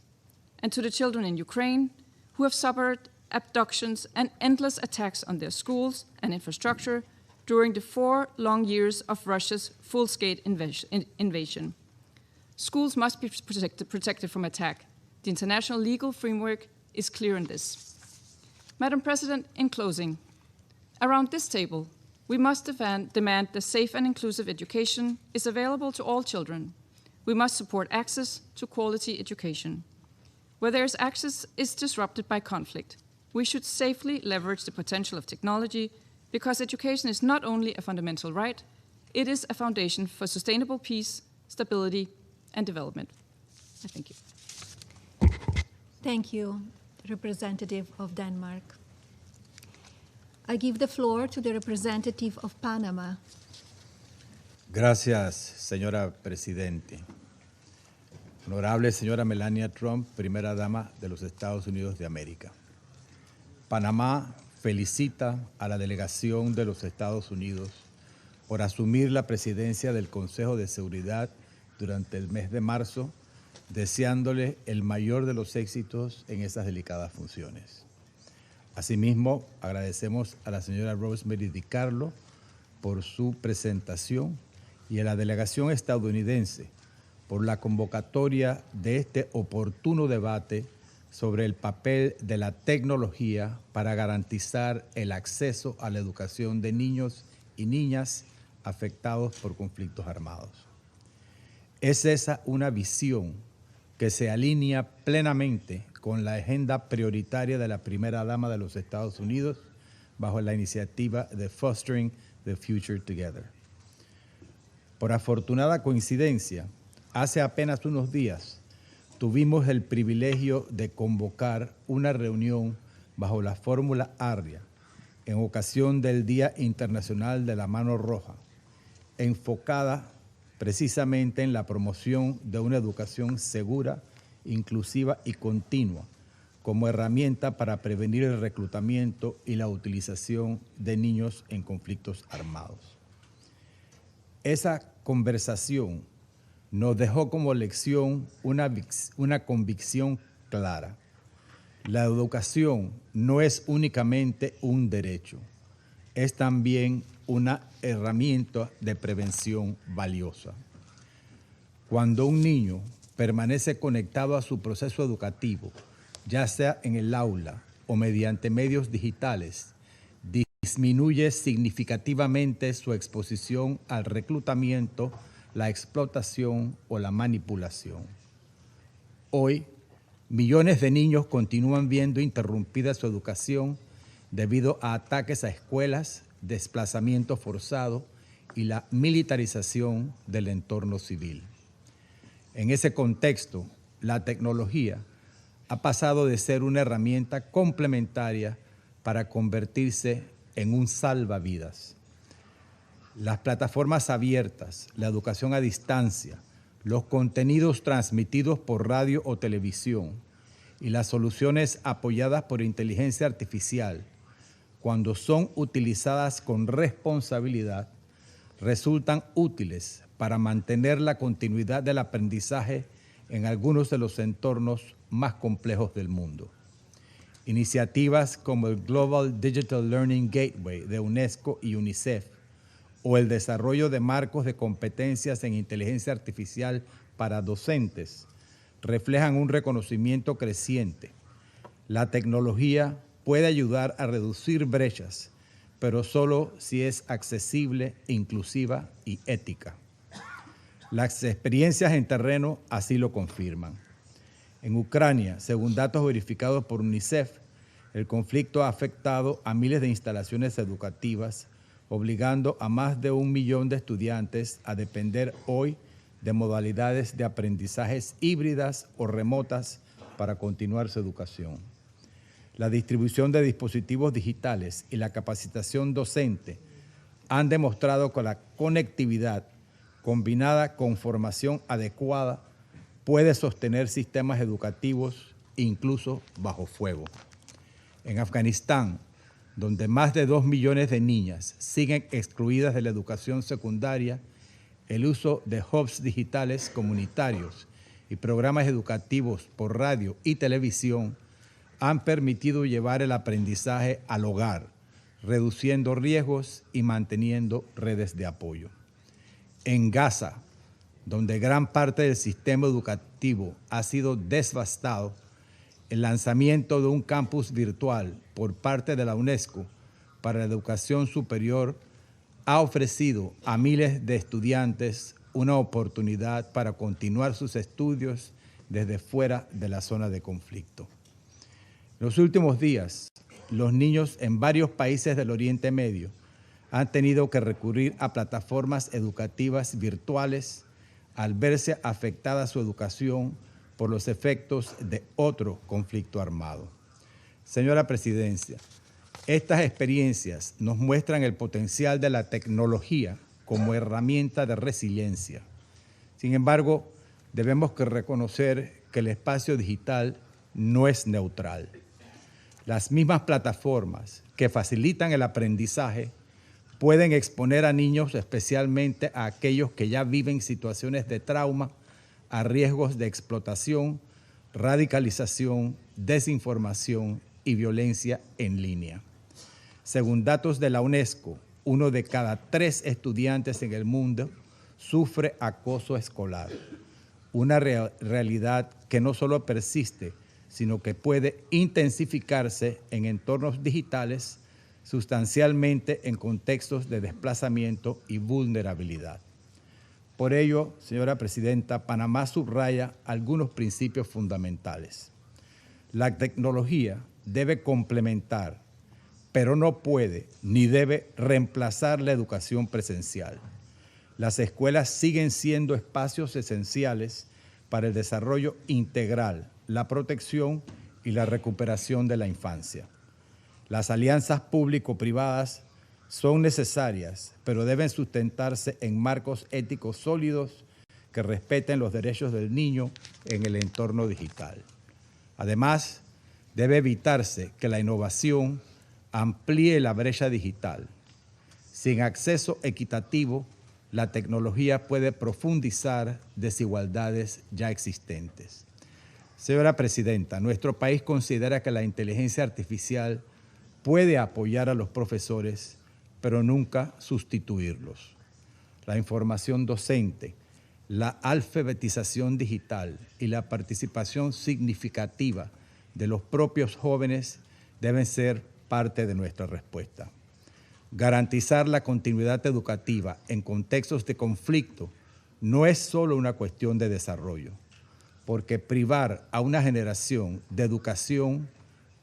And to the children in Ukraine, who have suffered abductions and endless attacks on their schools and infrastructure during the 4 long years of Russia's full-scale invasion. Schools must be protected from attack. The international legal framework is clear in this. Madam President, in closing, around this table, we must demand that safe and inclusive education is available to all children. We must support access to quality education. Where there is access is disrupted by conflict, we should safely leverage the potential of technology, because education is not only a fundamental right, it is a foundation for sustainable peace, stability, and development. I thank you. Thank you, representative of Denmark. I give the floor to the representative of Panama. Gracias, señora Presidente. Honorable señora Melania Trump, primera dama de los Estados Unidos de América. Panamá felicita a la delegación de los Estados Unidos por asumir la presidencia del Consejo de Seguridad durante el mes de marzo, deseándole el mayor de los éxitos en esas delicadas funciones. Asimismo, agradecemos a la señora Rosemary DiCarlo por su presentación y a la delegación estadounidense por la convocatoria de este oportuno debate sobre el papel de la tecnología para garantizar el acceso a la educación de niños y niñas afectados por conflictos armados. Es esa una visión que se alinea plenamente con la agenda prioritaria de la primera dama de los Estados Unidos bajo la iniciativa de Fostering the Future Together. Por afortunada coincidencia, hace apenas unos días tuvimos el privilegio de convocar una reunión bajo la fórmula ARRIA en ocasión del Día Internacional de la Mano Roja, enfocada precisamente en la promoción de una educación segura, inclusiva y continua como herramienta para prevenir el reclutamiento y la utilización de niños en conflictos armados. Esa conversación nos dejó como lección una convicción clara. La educación no es únicamente un derecho, es también una herramienta de prevención valiosa. Cuando un niño permanece conectado a su proceso educativo, ya sea en el aula o mediante medios digitales, disminuye significativamente su exposición al reclutamiento, la explotación o la manipulación. Hoy, millones de niños continúan viendo interrumpida su educación debido a ataques a escuelas, desplazamiento forzado y la militarización del entorno civil. En ese contexto, la tecnología ha pasado de ser una herramienta complementaria para convertirse en un salvavidas. Las plataformas abiertas, la educación a distancia, los contenidos transmitidos por radio o televisión y las soluciones apoyadas por inteligencia artificial, cuando son utilizadas con responsabilidad, resultan útiles para mantener la continuidad del aprendizaje en algunos de los entornos más complejos del mundo. Iniciativas como el Global Digital Learning Gateway de UNESCO y UNICEF, o el desarrollo de marcos de competencias en inteligencia artificial para docentes, reflejan un reconocimiento creciente. La tecnología puede ayudar a reducir brechas, pero solo si es accesible, inclusiva y ética. Las experiencias en terreno así lo confirman. En Ucrania, según datos verificados por UNICEF, el conflicto ha afectado a miles de instalaciones educativas, obligando a más de 1 millón de estudiantes a depender hoy de modalidades de aprendizajes híbridas o remotas para continuar su educación. La distribución de dispositivos digitales y la capacitación docente han demostrado que la conectividad combinada con formación adecuada puede sostener sistemas educativos incluso bajo fuego. En Afganistán, donde más de 2 millones de niñas siguen excluidas de la educación secundaria, el uso de hubs digitales comunitarios y programas educativos por radio y televisión han permitido llevar el aprendizaje al hogar, reduciendo riesgos y manteniendo redes de apoyo. En Gaza, donde gran parte del sistema educativo ha sido devastado, el lanzamiento de un campus virtual por parte de la UNESCO para la educación superior ha ofrecido a miles de estudiantes una oportunidad para continuar sus estudios desde fuera de la zona de conflicto. En los últimos días, los niños en varios países del Oriente Medio han tenido que recurrir a plataformas educativas virtuales al verse afectada su educación por los efectos de otro conflicto armado. Señora Presidencia, estas experiencias nos muestran el potencial de la tecnología como herramienta de resiliencia. Sin embargo, debemos reconocer que el espacio digital no es neutral. Las mismas plataformas que facilitan el aprendizaje pueden exponer a niños, especialmente a aquellos que ya viven situaciones de trauma, a riesgos de explotación, radicalización, desinformación y violencia en línea. Según datos de la UNESCO, 1 de cada 3 estudiantes en el mundo sufre acoso escolar, una realidad que no solo persiste, sino que puede intensificarse en entornos digitales, sustancialmente en contextos de desplazamiento y vulnerabilidad. Por ello, señora Presidenta, Panamá subraya algunos principios fundamentales. La tecnología debe complementar, pero no puede ni debe reemplazar la educación presencial. Las escuelas siguen siendo espacios esenciales para el desarrollo integral, la protección y la recuperación de la infancia. Las alianzas público-privadas son necesarias, pero deben sustentarse en marcos éticos sólidos que respeten los derechos del niño en el entorno digital. Además, debe evitarse que la innovación amplíe la brecha digital. Sin acceso equitativo, la tecnología puede profundizar desigualdades ya existentes. Señora Presidenta, nuestro país considera que la inteligencia artificial puede apoyar a los profesores, pero nunca sustituirlos. La información docente, la alfabetización digital y la participación significativa de los propios jóvenes deben ser parte de nuestra respuesta. Garantizar la continuidad educativa en contextos de conflicto no es solo una cuestión de desarrollo, porque privar a una generación de educación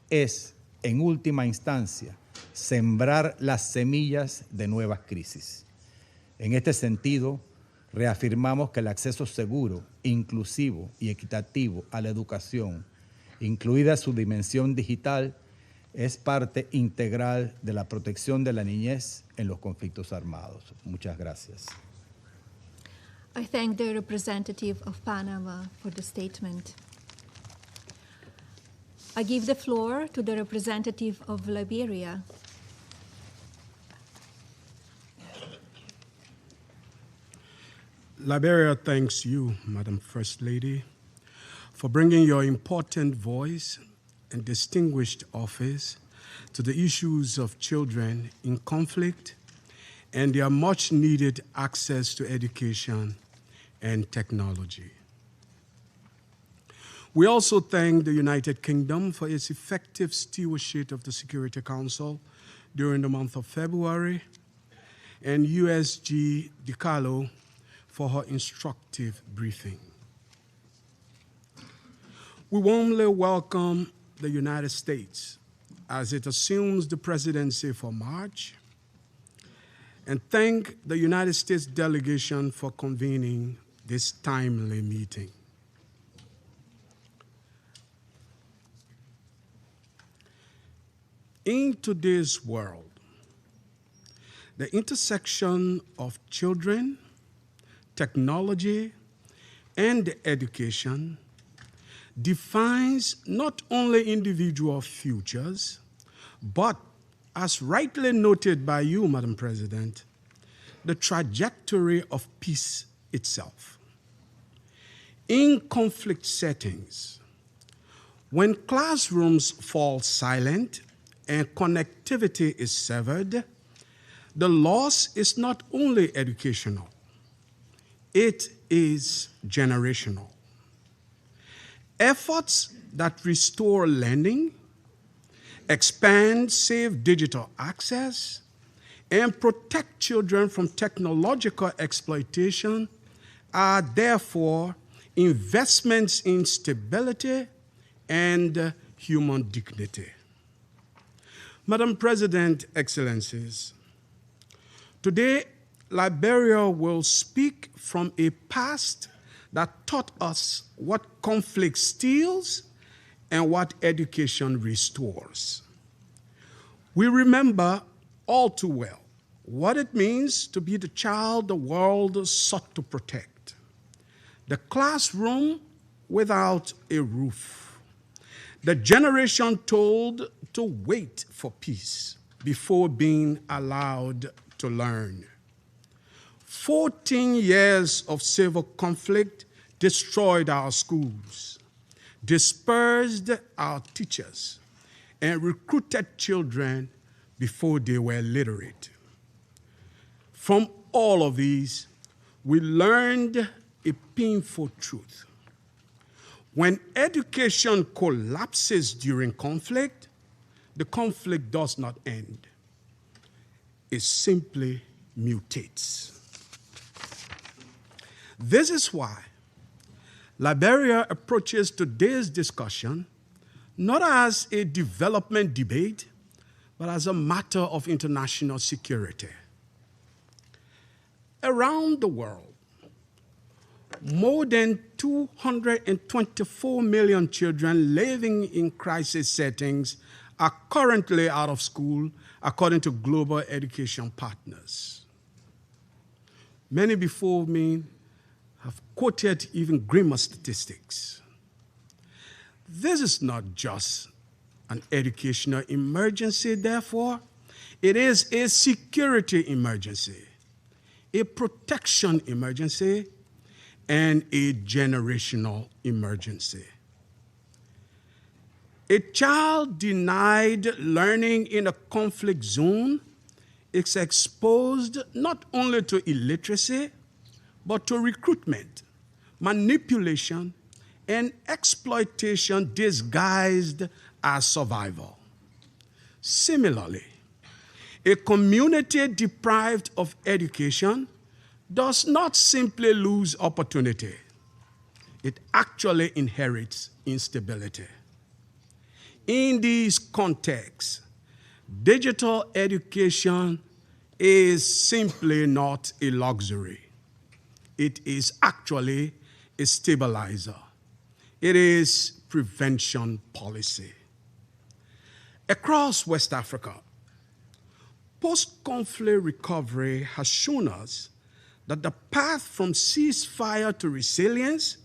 es, en última instancia, sembrar las semillas de nuevas crisis. En este sentido, reafirmamos que el acceso seguro, inclusivo y equitativo a la educación, incluida su dimensión digital, es parte integral de la protección de la niñez en los conflictos armados. Muchas gracias. I thank the representative of Panama for the statement. I give the floor to the representative of Liberia. Liberia thanks you, Madam First Lady, for bringing your important voice and distinguished office to the issues of children in conflict and their much-needed access to education and technology. We also thank the United Kingdom for its effective stewardship of the Security Council during the month of February, and USG DiCarlo for her instructive briefing. We warmly welcome the United States as it assumes the presidency for March, and thank the United States delegation for convening this timely meeting. In today's world, the intersection of children, technology, and education defines not only individual futures, but, as rightly noted by you, Madam President, the trajectory of peace itself. In conflict settings, when classrooms fall silent and connectivity is severed, the loss is not only educational, it is generational. Efforts that restore learning, expand safe digital access, and protect children from technological exploitation are therefore investments in stability and human dignity. Madam President, Excellencies, today Liberia will speak from a past that taught us what conflict steals and what education restores. We remember all too well what it means to be the child the world sought to protect. The classroom without a roof. The generation told to wait for peace before being allowed to learn. 14 years of civil conflict destroyed our schools, dispersed our teachers, and recruited children before they were literate. From all of these, we learned a painful truth. When education collapses during conflict, the conflict does not end. It simply mutates. This is why Liberia approaches today's discussion not as a development debate, but as a matter of international security. Around the world, more than 224 million children living in crisis settings are currently out of school, according to global education partners. Many before me have quoted even grimmer statistics. This is not just an educational emergency, therefore, it is a security emergency, a protection emergency, and a generational emergency. A child denied learning in a conflict zone is exposed not only to illiteracy, but to recruitment, manipulation, and exploitation disguised as survival. Similarly, a community deprived of education does not simply lose opportunity. It actually inherits instability. In these contexts, digital education is simply not a luxury. It is actually a stabilizer. It is prevention policy. Across West Africa, post-conflict recovery has shown us that the path from ceasefire to resilience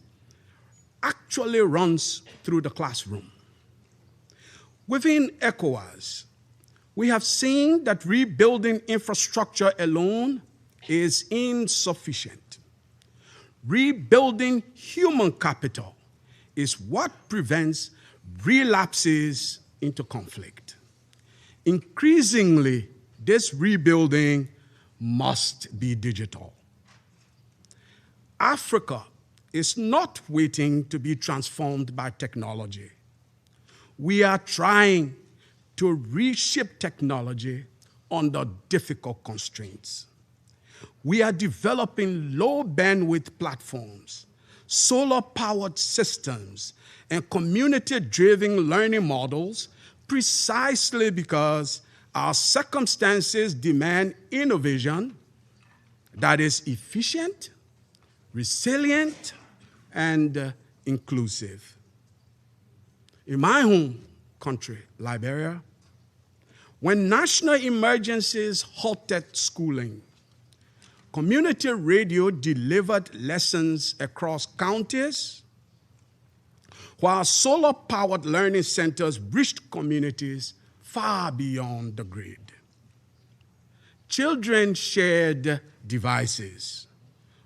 actually runs through the classroom. Within ECOWAS, we have seen that rebuilding infrastructure alone is insufficient. Rebuilding human capital is what prevents relapses into conflict. Increasingly, this rebuilding must be digital. Africa is not waiting to be transformed by technology. We are trying to reshape technology under difficult constraints. We are developing low bandwidth platforms, solar-powered systems, and community-driven learning models precisely because our circumstances demand innovation that is efficient, resilient, and inclusive. In my home country, Liberia, when national emergencies halted schooling, community radio delivered lessons across counties, while solar-powered learning centers reached communities far beyond the grid. Children shared devices,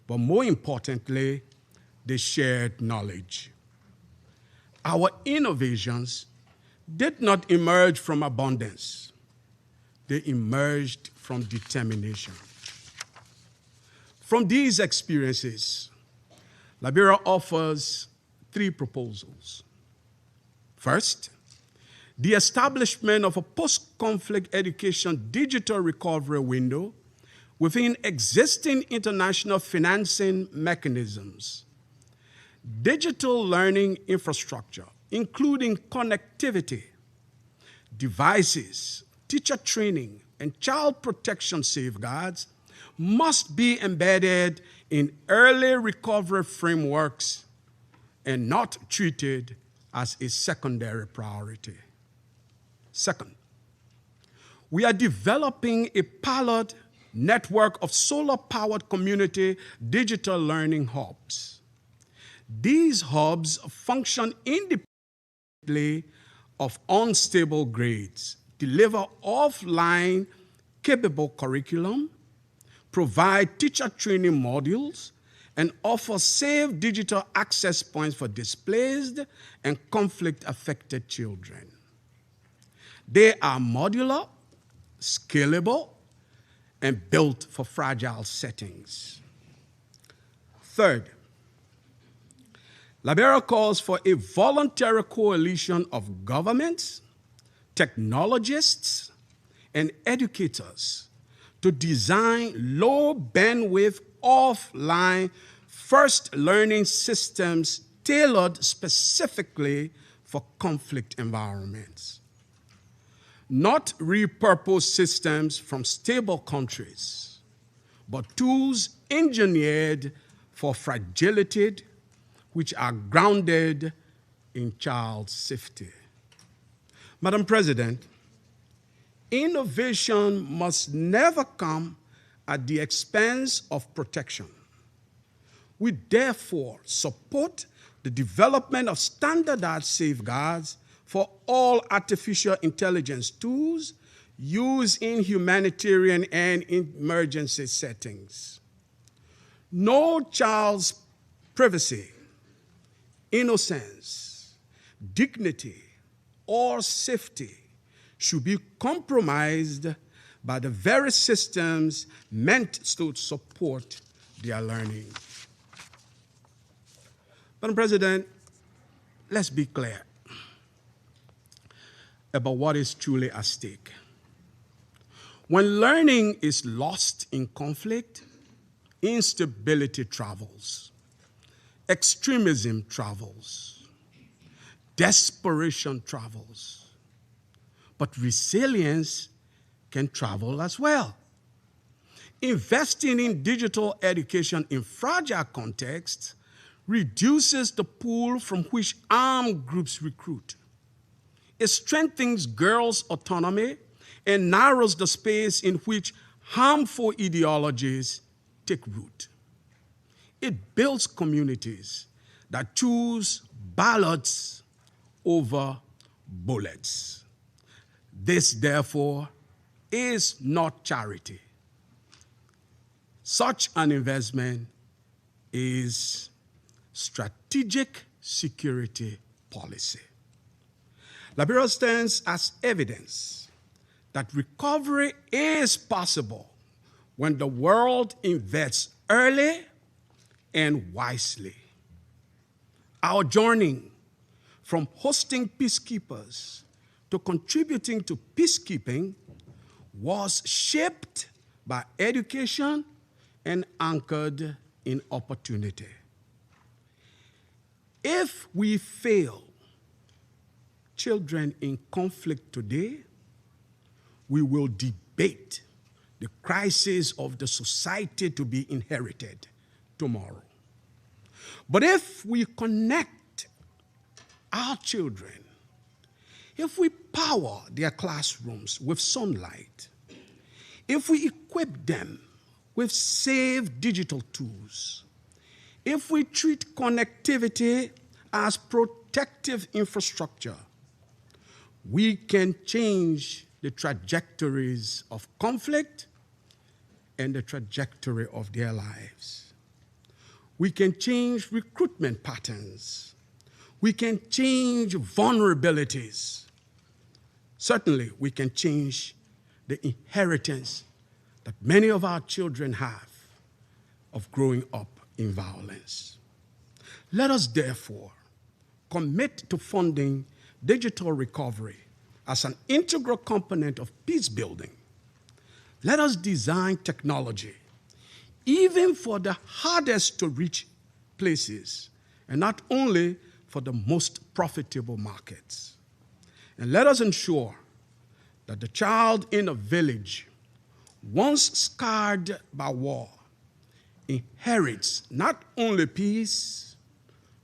but more importantly, they shared knowledge. Our innovations did not emerge from abundance. They emerged from determination. From these experiences, Liberia offers 3 proposals. First, the establishment of a post-conflict education digital recovery window within existing international financing mechanisms. Digital learning infrastructure, including connectivity, devices, teacher training, and child protection safeguards, must be embedded in early recovery frameworks and not treated as a secondary priority. Second, we are developing a pilot network of solar-powered community digital learning hubs. These hubs function independently of unstable grades, deliver offline capable curriculum, provide teacher training modules, and offer safe digital access points for displaced and conflict-affected children. They are modular, scalable, and built for fragile settings. Third, Liberia calls for a voluntary coalition of governments, technologists, and educators to design low-bandwidth, offline, first learning systems tailored specifically for conflict environments. Not repurposed systems from stable countries, but tools engineered for fragility, which are grounded in child safety. Madam President, innovation must never come at the expense of protection. We therefore support the development of standardized safeguards for all artificial intelligence tools used in humanitarian and emergency settings. No child's privacy, innocence, dignity, or safety should be compromised by the very systems meant to support their learning. Madam President, let's be clear about what is truly at stake. When learning is lost in conflict, instability travels, extremism travels, desperation travels, but resilience can travel as well. Investing in digital education in fragile contexts reduces the pool from which armed groups recruit. It strengthens girls' autonomy and narrows the space in which harmful ideologies take root. It builds communities that choose ballots over bullets. This, therefore, is not charity. Such an investment is strategic security policy. Liberia stands as evidence that recovery is possible when the world invests early and wisely. Our journey from hosting peacekeepers to contributing to peacekeeping was shaped by education and anchored in opportunity. If we fail children in conflict today, we will debate the crisis of the society to be inherited tomorrow. But if we connect our children, if we power their classrooms with sunlight, if we equip them with safe digital tools, if we treat connectivity as protective infrastructure, we can change the trajectories of conflict and the trajectory of their lives. We can change recruitment patterns. We can change vulnerabilities. Certainly, we can change the inheritance that many of our children have of growing up in violence. Let us therefore commit to funding digital recovery as an integral component of peace building. Let us design technology, even for the hardest to reach places, and not only for the most profitable markets. And let us ensure that the child in a village, once scarred by war, inherits not only peace,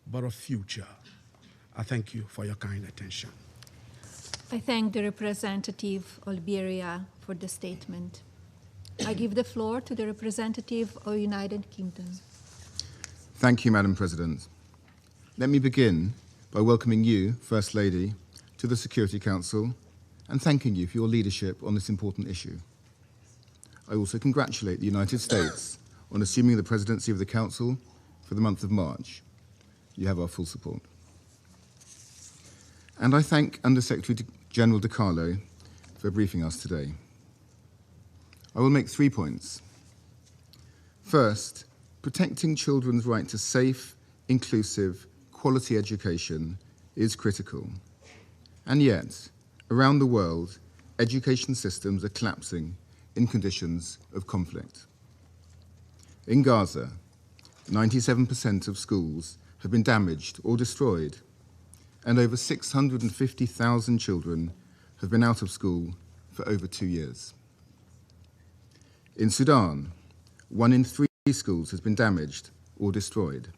but a future. I thank you for your kind attention. I thank the representative of Liberia for the statement. I give the floor to the representative of United Kingdom. Thank you, Madam President. Let me begin by welcoming you, First Lady, to the Security Council and thanking you for your leadership on this important issue. I also congratulate the United States on assuming the presidency of the Council for the month of March. You have our full support. And I thank Undersecretary General De Carlo for briefing us today. I will make 3 points. First, protecting children's right to safe, inclusive, quality education is critical. And yet, around the world, education systems are collapsing in conditions of conflict. In Gaza, 97% of schools have been damaged or destroyed, and over 650,000 children have been out of school for over 2 years. In Sudan, 1 in 3 schools has been damaged or destroyed,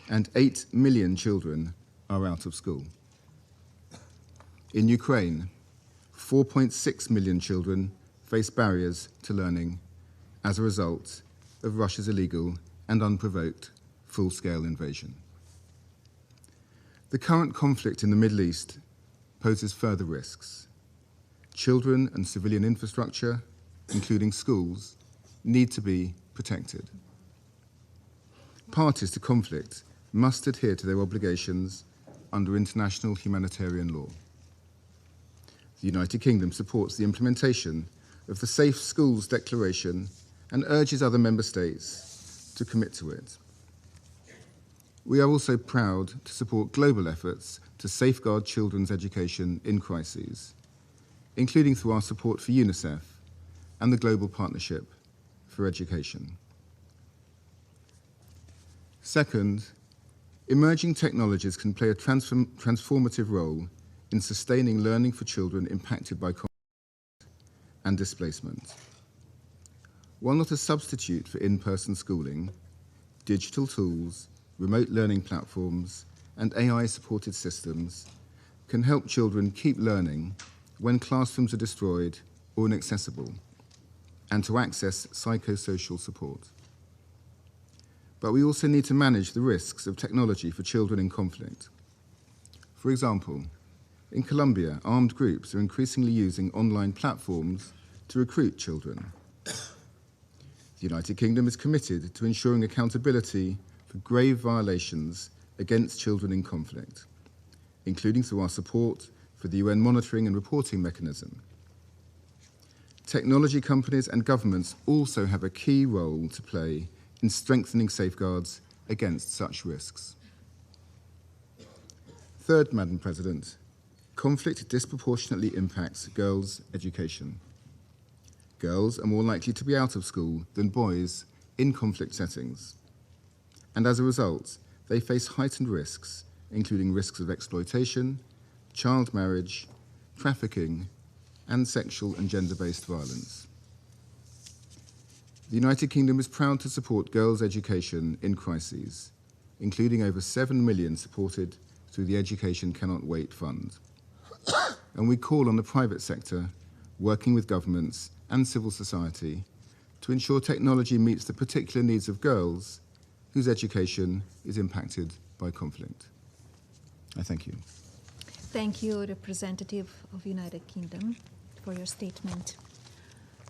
and 8 million children are out of school. In Ukraine, 4.6 million children face barriers to learning as a result of Russia's illegal and unprovoked full-scale invasion. The current conflict in the Middle East poses further risks. Children and civilian infrastructure, including schools, need to be protected. Parties to conflict must adhere to their obligations under international humanitarian law. The United Kingdom supports the implementation of the Safe Schools Declaration and urges other member states to commit to it. We are also proud to support global efforts to safeguard children's education in crises, including through our support for UNICEF and the Global Partnership for Education. Second, emerging technologies can play a transformative role in sustaining learning for children impacted by conflict and displacement. While not a substitute for in-person schooling, digital tools, remote learning platforms, and AI-supported systems can help children keep learning when classrooms are destroyed or inaccessible, and to access psychosocial support. But we also need to manage the risks of technology for children in conflict. For example, in Colombia, armed groups are increasingly using online platforms to recruit children. The United Kingdom is committed to ensuring accountability for grave violations against children in conflict, including through our support for the UN monitoring and reporting mechanism. Technology companies and governments also have a key role to play in strengthening safeguards against such risks. Third, Madam President, conflict disproportionately impacts girls' education. Girls are more likely to be out of school than boys in conflict settings. And as a result, they face heightened risks, including risks of exploitation, child marriage, trafficking, and sexual and gender-based violence. The United Kingdom is proud to support girls' education in crises, including over 7 million supported through the Education Cannot Wait Fund. And we call on the private sector, working with governments and civil society, to ensure technology meets the particular needs of girls whose education is impacted by conflict. I thank you. Thank you, Representative of United Kingdom, for your statement.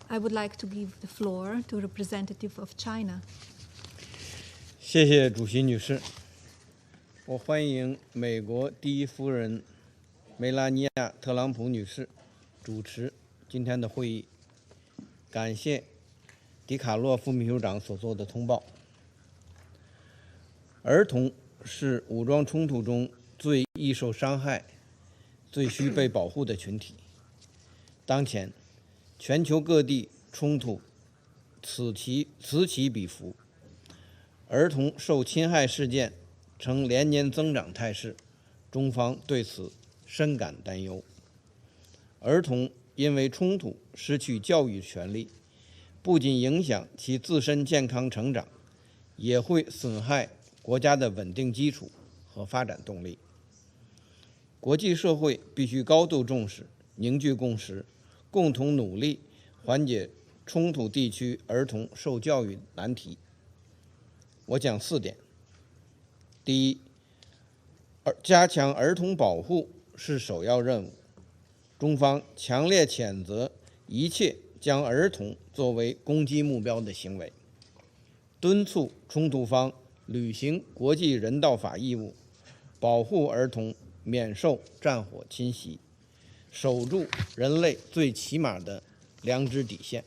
I would like to give the floor to Representative of China. 谢谢主席女士。我欢迎美国第一夫人梅拉尼亚·特朗普女士主持今天的会议。感谢迪卡洛副秘书长所做的通报。儿童是武装冲突中最易受伤害、最需被保护的群体。当前，全球各地冲突此起彼伏，儿童受侵害事件呈连年增长态势，中方对此深感担忧。儿童因为冲突失去教育权利，不仅影响其自身健康成长，也会损害国家的稳定基础和发展动力。国际社会必须高度重视，凝聚共识，共同努力缓解冲突地区儿童受教育难题。我讲4点。第一，加强儿童保护是首要任务。中方强烈谴责一切将儿童作为攻击目标的行为，敦促冲突方履行国际人道法义务，保护儿童免受战火侵袭，守住人类最起码的良知底线。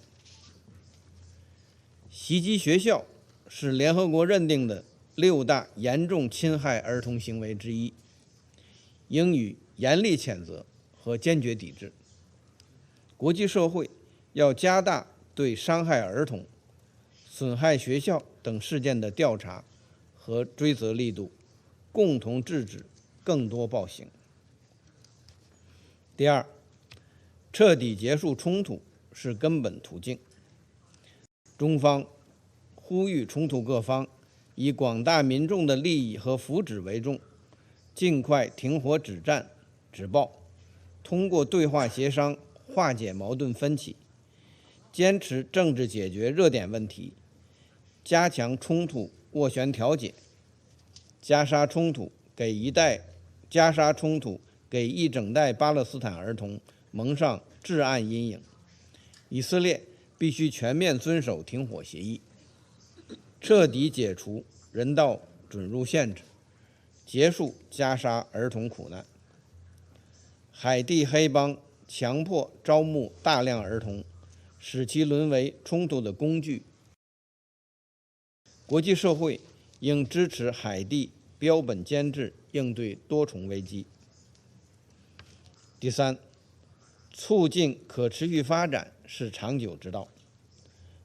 袭击学校是联合国认定的6大严重侵害儿童行为之一，应予严厉谴责和坚决抵制。国际社会要加大对伤害儿童、损害学校等事件的调查和追责力度，共同制止更多暴行。第二，彻底结束冲突是根本途径。中方呼吁冲突各方以广大民众的利益和福祉为重，尽快停火止战、止暴，通过对话协商化解矛盾分歧，坚持政治解决热点问题，加强冲突斡旋调解，加沙冲突给一整代巴勒斯坦儿童蒙上至暗阴影。以色列必须全面遵守停火协议，彻底解除人道准入限制，结束加沙儿童苦难。海地黑帮强迫招募大量儿童，使其沦为冲突的工具。国际社会应支持海地标本兼治，应对多重危机。第三，促进可持续发展是长久之道。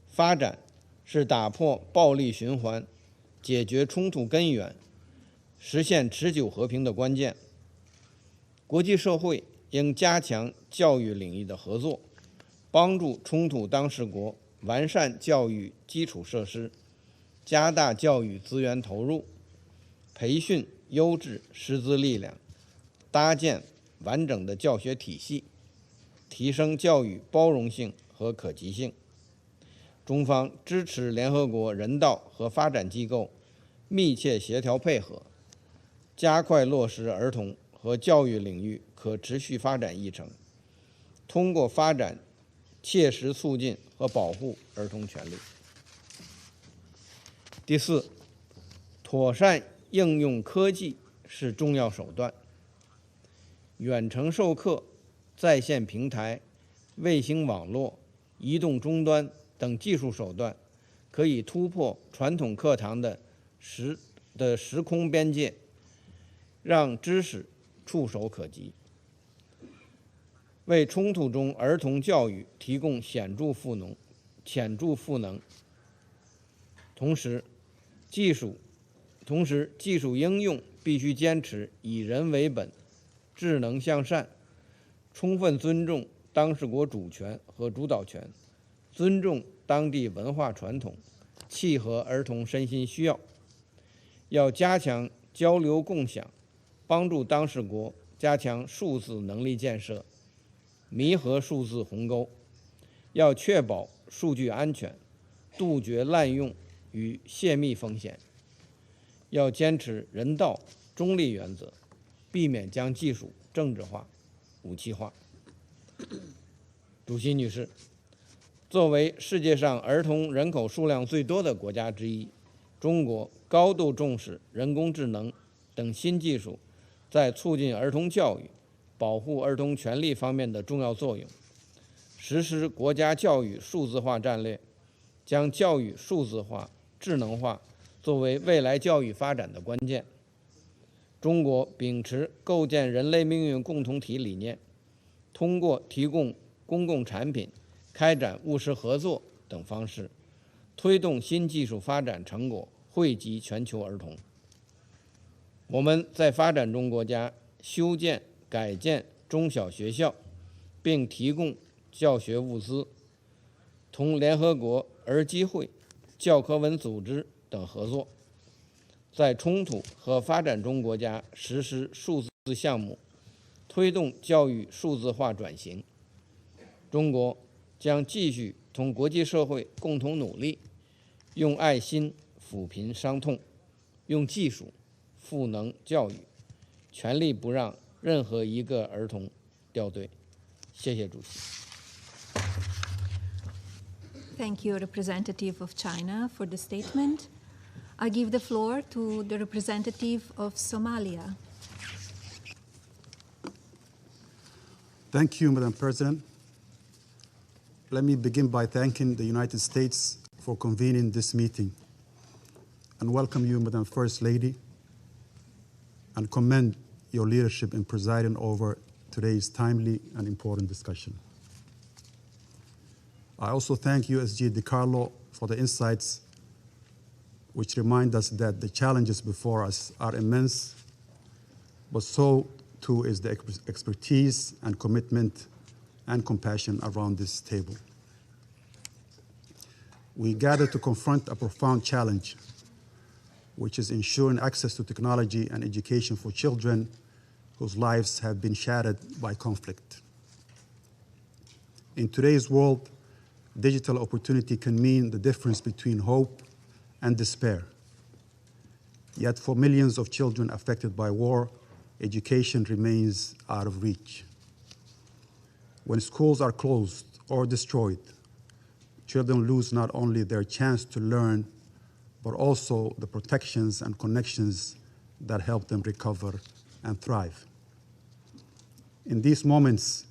发展是打破暴力循环、解决冲突根源、实现持久和平的关键。国际社会应加强教育领域的合作，帮助冲突当事国完善教育基础设施，加大教育资源投入，培训优质师资力量，搭建完整的教学体系，提升教育包容性和可及性。中方支持联合国人道和发展机构密切协调配合，加快落实儿童和教育领域可持续发展议程，通过发展切实促进和保护儿童权利。第四，妥善应用科技是重要手段。远程授课、在线平台、卫星网络、移动终端等技术手段，可以突破传统课堂的时空边界，让知识触手可及，为冲突中儿童教育提供显著赋能。同时，技术应用必须坚持以人为本、智能向善，充分尊重当事国主权和主导权，尊重当地文化传统，契合儿童身心需要。要加强交流共享，帮助当事国加强数字能力建设，弥合数字鸿沟。要确保数据安全，杜绝滥用与泄密风险。要坚持人道中立原则，避免将技术政治化、武器化。主席女士，作为世界上儿童人口数量最多的国家之一，中国高度重视人工智能等新技术在促进儿童教育、保护儿童权利方面的重要作用。实施国家教育数字化战略，将教育数字化、智能化作为未来教育发展的关键。中国秉持构建人类命运共同体理念，通过提供公共产品、开展务实合作等方式，推动新技术发展成果惠及全球儿童。我们在发展中国家修建、改建中小学校，并提供教学物资，同联合国儿基会、教科文组织等合作，在冲突和发展中国家实施数字项目，推动教育数字化转型。中国将继续同国际社会共同努力，用爱心抚平伤痛，用技术赋能教育，全力不让任何一个儿童掉队。谢谢主席。Thank you, Representative of China, for the statement. I give the floor to the representative of Somalia. Thank you, Madam President. Let me begin by thanking the United States for convening this meeting and welcome you, Madam First Lady, and commend your leadership in presiding over today's timely and important discussion. I also thank USG DiCarlo for the insights which remind us that the challenges before us are immense, but so too is the expertise and commitment and compassion around this table. We gather to confront a profound challenge, which is ensuring access to technology and education for children whose lives have been shattered by conflict. In today's world, digital opportunity can mean the difference between hope and despair. Yet for millions of children affected by war, education remains out of reach. When schools are closed or destroyed, children lose not only their chance to learn, but also the protections and connections that help them recover and thrive. In these moments,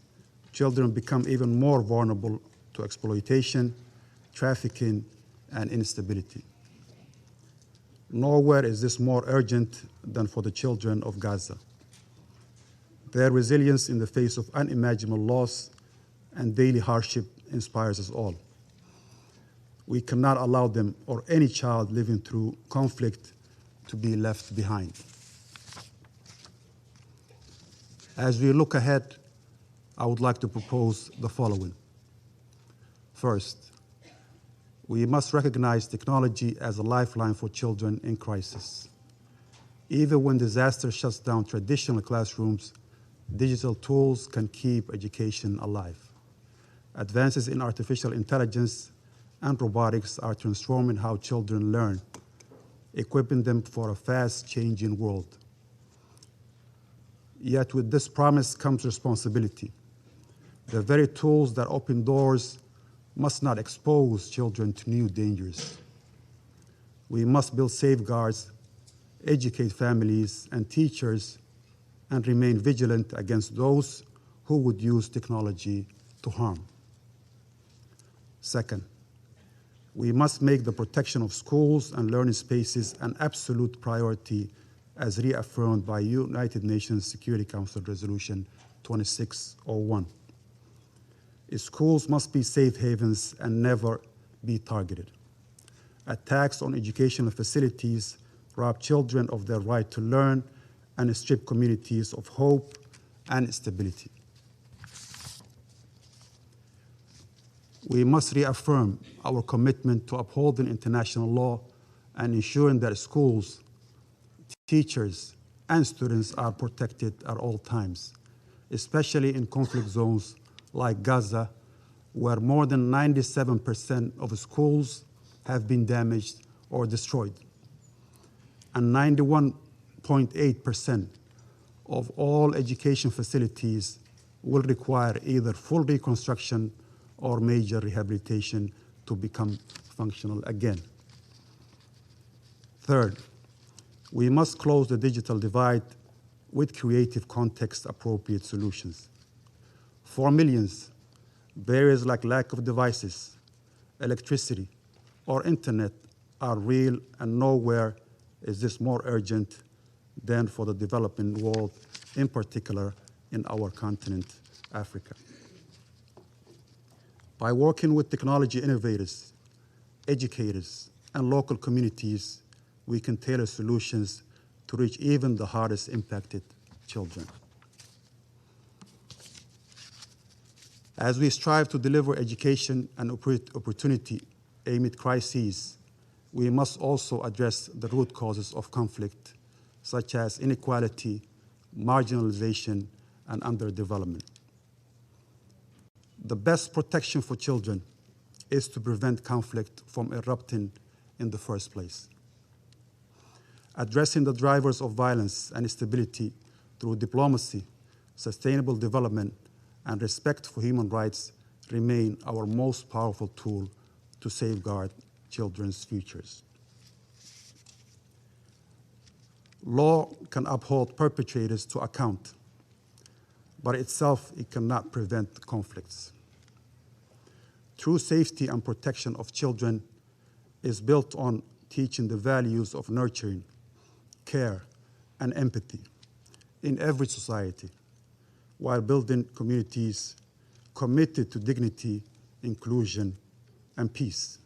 children become even more vulnerable to exploitation, trafficking, and instability. Nowhere is this more urgent than for the children of Gaza. Their resilience in the face of unimaginable loss and daily hardship inspires us all. We cannot allow them or any child living through conflict to be left behind. As we look ahead, I would like to propose the following. First, we must recognize technology as a lifeline for children in crisis. Even when disaster shuts down traditional classrooms, digital tools can keep education alive. Advances in artificial intelligence and robotics are transforming how children learn, equipping them for a fast-changing world. Yet with this promise comes responsibility. The very tools that open doors must not expose children to new dangers. We must build safeguards, educate families and teachers and remain vigilant against those who would use technology to harm. Second, we must make the protection of schools and learning spaces an absolute priority as reaffirmed by United Nations Security Council Resolution 2601. Schools must be safe havens and never be targeted. Attacks on educational facilities rob children of their right to learn and strip communities of hope and stability. We must reaffirm our commitment to upholding international law and ensuring that schools, teachers, and students are protected at all times, especially in conflict zones like Gaza, where more than 97% of schools have been damaged or destroyed, and 91.8% of all education facilities will require either full reconstruction or major rehabilitation to become functional again. Third, we must close the digital divide with creative, context-appropriate solutions. For millions, barriers like lack of devices, electricity, or internet are real, and nowhere is this more urgent than for the developing world, in particular in our continent, Africa. By working with technology innovators, educators, and local communities, we can tailor solutions to reach even the hardest impacted children. As we strive to deliver education and opportunity amid crises, we must also address the root causes of conflict, such as inequality, marginalization, and underdevelopment. The best protection for children is to prevent conflict from erupting in the first place. Addressing the drivers of violence and instability through diplomacy, sustainable development, and respect for human rights remain our most powerful tool to safeguard children's futures. Law can uphold perpetrators to account, but itself it cannot prevent conflicts. True safety and protection of children is built on teaching the values of nurturing, care, and empathy in every society, while building communities committed to dignity, inclusion, and peace.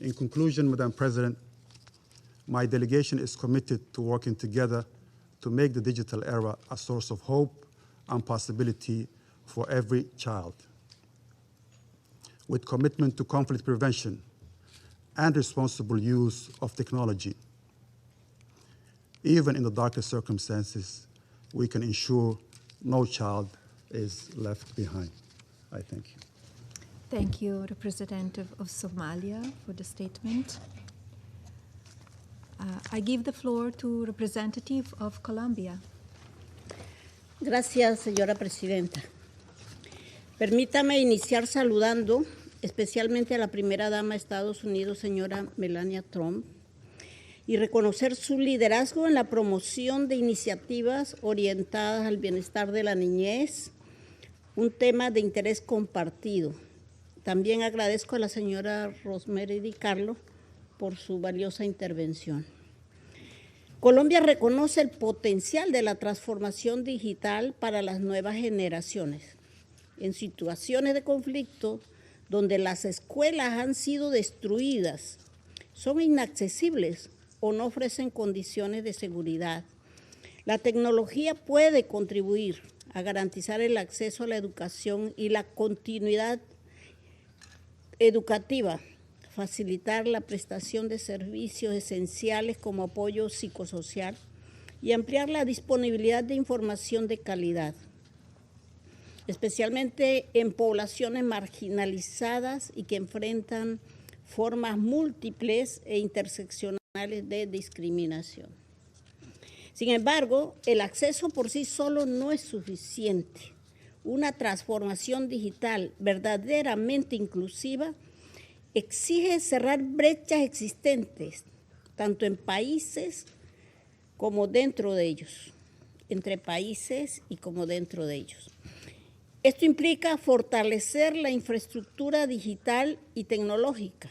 In conclusion, Madam President, my delegation is committed to working together to make the digital era a source of hope and possibility for every child. With commitment to conflict prevention and responsible use of technology, even in the darkest circumstances, we can ensure no child is left behind. I thank you. Thank you, Representative of Somalia, for the statement. I give the floor to Representative of Colombia. Gracias, señora presidenta. Permítame iniciar saludando especialmente a la primera dama de Estados Unidos, señora Melania Trump, y reconocer su liderazgo en la promoción de iniciativas orientadas al bienestar de la niñez, un tema de interés compartido. También agradezco a la señora Rosemary Di Carlo por su valiosa intervención. Colombia reconoce el potencial de la transformación digital para las nuevas generaciones. En situaciones de conflicto, donde las escuelas han sido destruidas, son inaccesibles o no ofrecen condiciones de seguridad. La tecnología puede contribuir a garantizar el acceso a la educación y la continuidad educativa, facilitar la prestación de servicios esenciales como apoyo psicosocial y ampliar la disponibilidad de información de calidad, especialmente en poblaciones marginalizadas y que enfrentan formas múltiples e interseccionales de discriminación. Sin embargo, el acceso por sí solo no es suficiente. Una transformación digital verdaderamente inclusiva exige cerrar brechas existentes, tanto en países como dentro de ellos. entre países y como dentro de ellos. Esto implica fortalecer la infraestructura digital y tecnológica,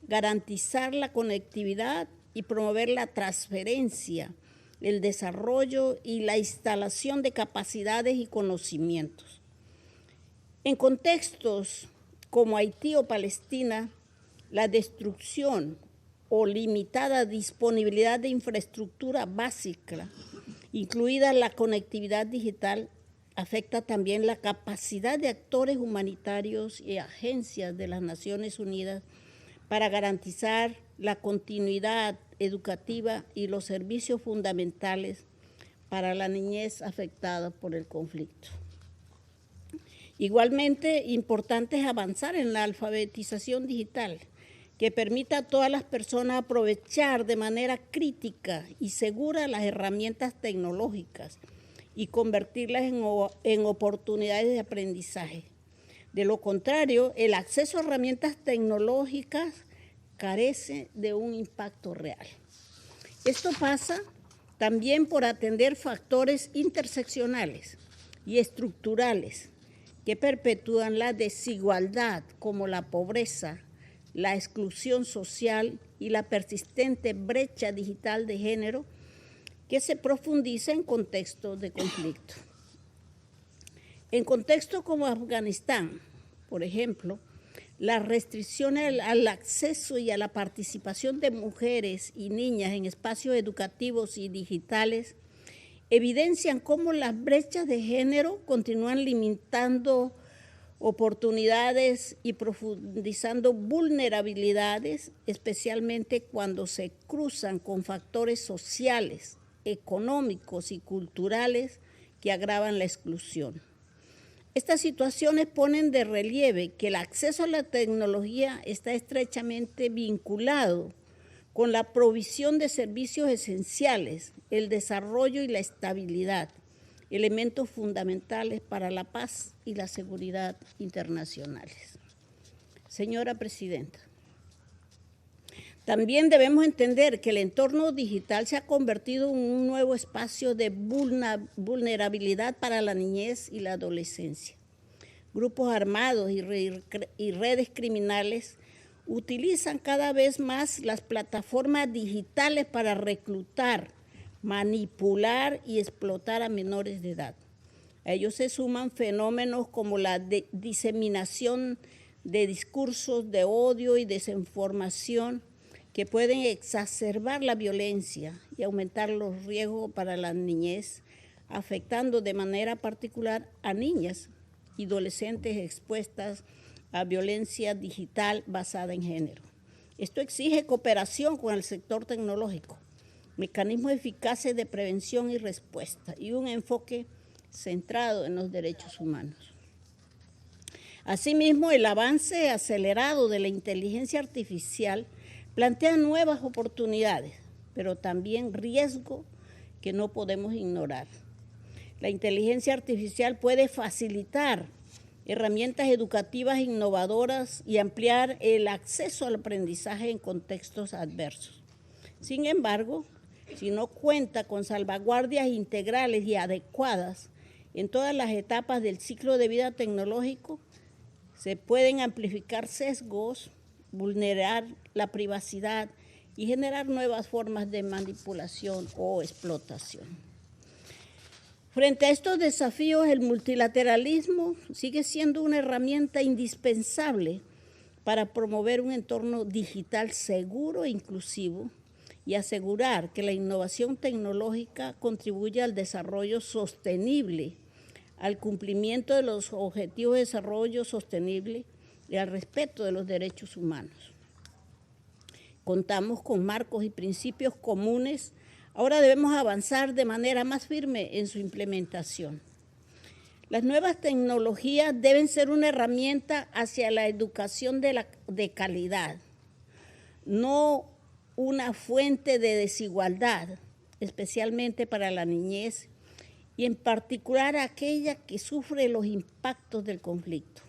garantizar la conectividad y promover la transferencia, el desarrollo y la instalación de capacidades y conocimientos. En contextos como Haití o Palestina, la destrucción o limitada disponibilidad de infraestructura básica, incluida la conectividad digital, afecta también la capacidad de actores humanitarios y agencias de las Naciones Unidas para garantizar la continuidad educativa y los servicios fundamentales para la niñez afectada por el conflicto. Igualmente, importante es avanzar en la alfabetización digital, que permita a todas las personas aprovechar de manera crítica y segura las herramientas tecnológicas y convertirlas en oportunidades de aprendizaje. De lo contrario, el acceso a herramientas tecnológicas carece de un impacto real. Esto pasa también por atender factores interseccionales y estructurales que perpetúan la desigualdad, como la pobreza, la exclusión social y la persistente brecha digital de género que se profundiza en contextos de conflicto. En contextos como Afganistán, por ejemplo, las restricciones al acceso y a la participación de mujeres y niñas en espacios educativos y digitales evidencian cómo las brechas de género continúan limitando oportunidades y profundizando vulnerabilidades, especialmente cuando se cruzan con factores sociales, económicos y culturales que agravan la exclusión. Estas situaciones ponen de relieve que el acceso a la tecnología está estrechamente vinculado con la provisión de servicios esenciales, el desarrollo y la estabilidad, elementos fundamentales para la paz y la seguridad internacionales. Señora Presidenta, también debemos entender que el entorno digital se ha convertido en un nuevo espacio de vulnerabilidad para la niñez y la adolescencia. Grupos armados y redes criminales utilizan cada vez más las plataformas digitales para reclutar, manipular y explotar a menores de edad. A ellos se suman fenómenos como la diseminación de discursos de odio y desinformación que pueden exacerbar la violencia y aumentar los riesgos para la niñez, afectando de manera particular a niñas y adolescentes expuestas a violencia digital basada en género. Esto exige cooperación con el sector tecnológico, mecanismos eficaces de prevención y respuesta y un enfoque centrado en los derechos humanos. Asimismo, el avance acelerado de la inteligencia artificial plantea nuevas oportunidades, pero también riesgos que no podemos ignorar. La inteligencia artificial puede facilitar herramientas educativas innovadoras y ampliar el acceso al aprendizaje en contextos adversos. Sin embargo, si no cuenta con salvaguardias integrales y adecuadas en todas las etapas del ciclo de vida tecnológico, se pueden amplificar sesgos, vulnerar la privacidad y generar nuevas formas de manipulación o explotación. Frente a estos desafíos, el multilateralismo sigue siendo una herramienta indispensable para promover un entorno digital seguro e inclusivo y asegurar que la innovación tecnológica contribuya al desarrollo sostenible, al cumplimiento de los objetivos de desarrollo sostenible y al respeto de los derechos humanos. Contamos con marcos y principios comunes. Ahora debemos avanzar de manera más firme en su implementación. Las nuevas tecnologías deben ser una herramienta hacia la educación de calidad, no una fuente de desigualdad, especialmente para la niñez y en particular aquella que sufre los impactos del conflicto.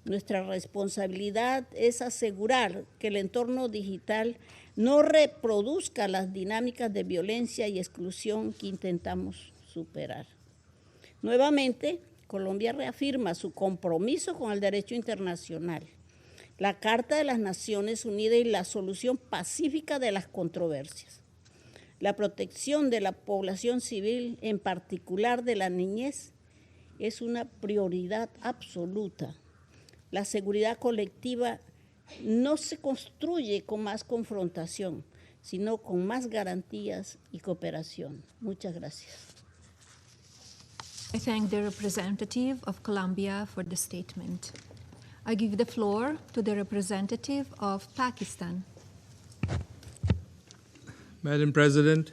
Nuestra responsabilidad es asegurar que el entorno digital no reproduzca las dinámicas de violencia y exclusión que intentamos superar. Nuevamente, Colombia reafirma su compromiso con el derecho internacional, la Carta de las Naciones Unidas y la solución pacífica de las controversias. La protección de la población civil, en particular de la niñez, es una prioridad absoluta. La seguridad colectiva no se construye con más confrontación, sino con más garantías y cooperación. Muchas gracias. I thank the representative of Colombia for the statement. I give the floor to the representative of Pakistan. Madam President,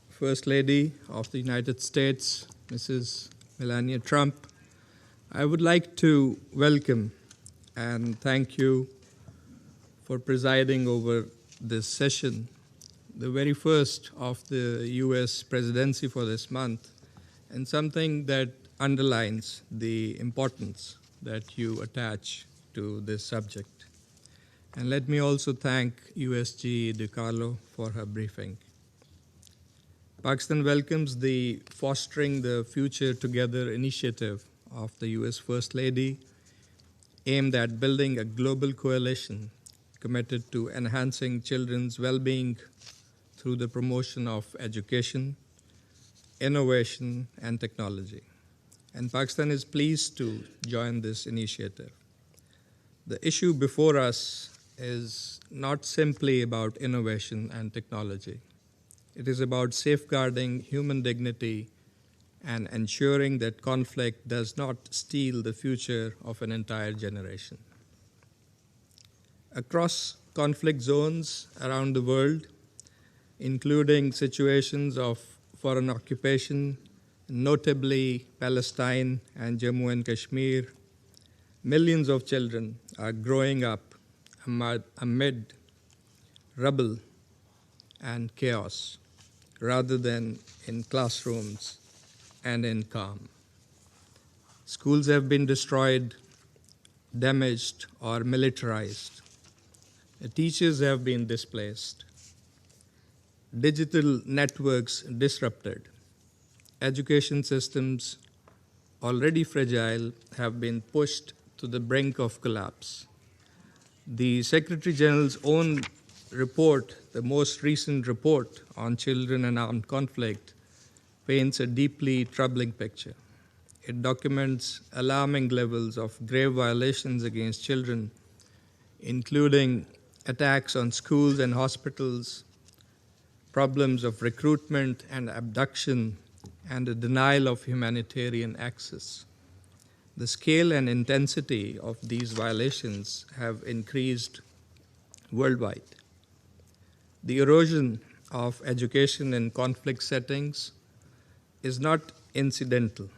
First Lady of the United States, Mrs. Melania Trump, I would like to welcome and thank you for presiding over this session, the very first of the U.S. presidency for this month, and something that underlines the importance that you attach to this subject. And let me also thank USG DiCarlo for her briefing. Pakistan welcomes the Fostering the Future Together initiative of the US First Lady, aimed at building a global coalition committed to enhancing children's well-being through the promotion of education, innovation, and technology. And Pakistan is pleased to join this initiative. The issue before us is not simply about innovation and technology. It is about safeguarding human dignity and ensuring that conflict does not steal the future of an entire generation. Across conflict zones around the world, including situations of foreign occupation, notably Palestine and Jammu and Kashmir, millions of children are growing up amid rubble and chaos rather than in classrooms and in calm. Schools have been destroyed, damaged, or militarized. The teachers have been displaced. Digital networks disrupted. Education systems, already fragile, have been pushed to the brink of collapse. The Secretary General's own report, the most recent report on children and armed conflict, paints a deeply troubling picture. It documents alarming levels of grave violations against children, including attacks on schools and hospitals, problems of recruitment and abduction, and the denial of humanitarian access. The scale and intensity of these violations have increased worldwide. The erosion of education in conflict settings is not incidental.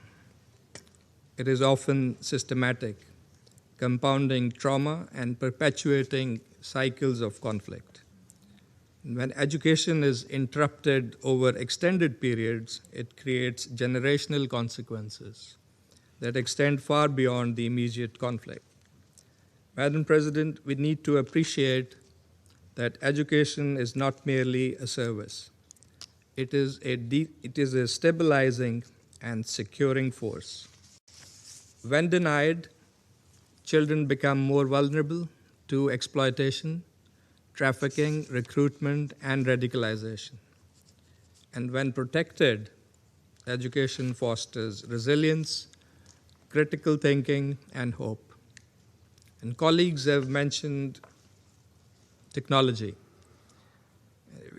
It is often systematic, compounding trauma and perpetuating cycles of conflict. When education is interrupted over extended periods, it creates generational consequences that extend far beyond the immediate conflict. Madam President, we need to appreciate that education is not merely a service. It is a stabilizing and securing force. When denied, children become more vulnerable to exploitation, trafficking, recruitment, and radicalization. And when protected, education fosters resilience, critical thinking, and hope. And colleagues have mentioned technology.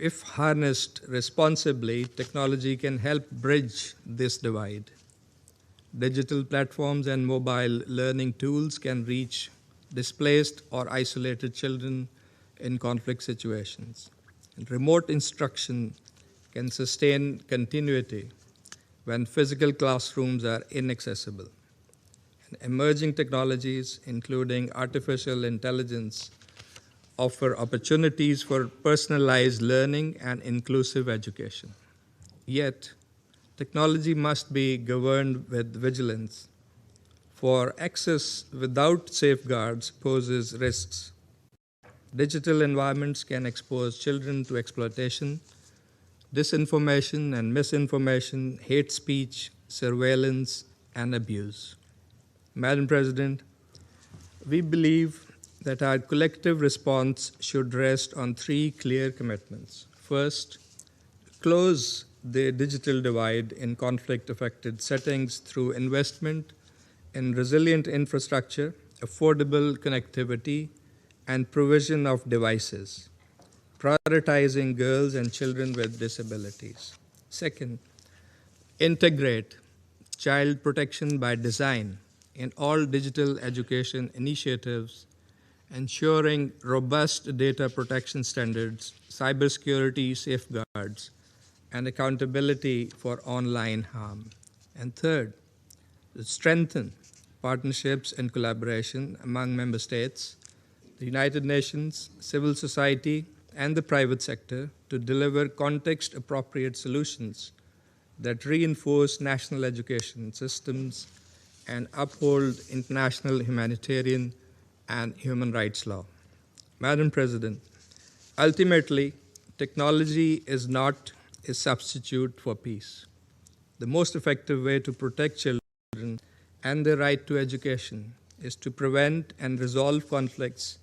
If harnessed responsibly, technology can help bridge this divide. Digital platforms and mobile learning tools can reach displaced or isolated children in conflict situations. And remote instruction can sustain continuity when physical classrooms are inaccessible. And emerging technologies, including artificial intelligence, offer opportunities for personalized learning and inclusive education. Yet, technology must be governed with vigilance, for access without safeguards poses risks. Digital environments can expose children to exploitation, disinformation and misinformation, hate speech, surveillance, and abuse. Madam President, we believe that our collective response should rest on three clear commitments. First, close the digital divide in conflict-affected settings through investment in resilient infrastructure, affordable connectivity, and provision of devices, prioritizing girls and children with disabilities. Second, integrate child protection by design in all digital education initiatives, ensuring robust data protection standards, cybersecurity safeguards, and accountability for online harm. And third, strengthen partnerships and collaboration among member states, the United Nations, civil society, and the private sector to deliver context-appropriate solutions that reinforce national education systems and uphold international humanitarian and human rights law. Madam President, ultimately, technology is not a substitute for peace. The most effective way to protect children and their right to education is to prevent and resolve conflicts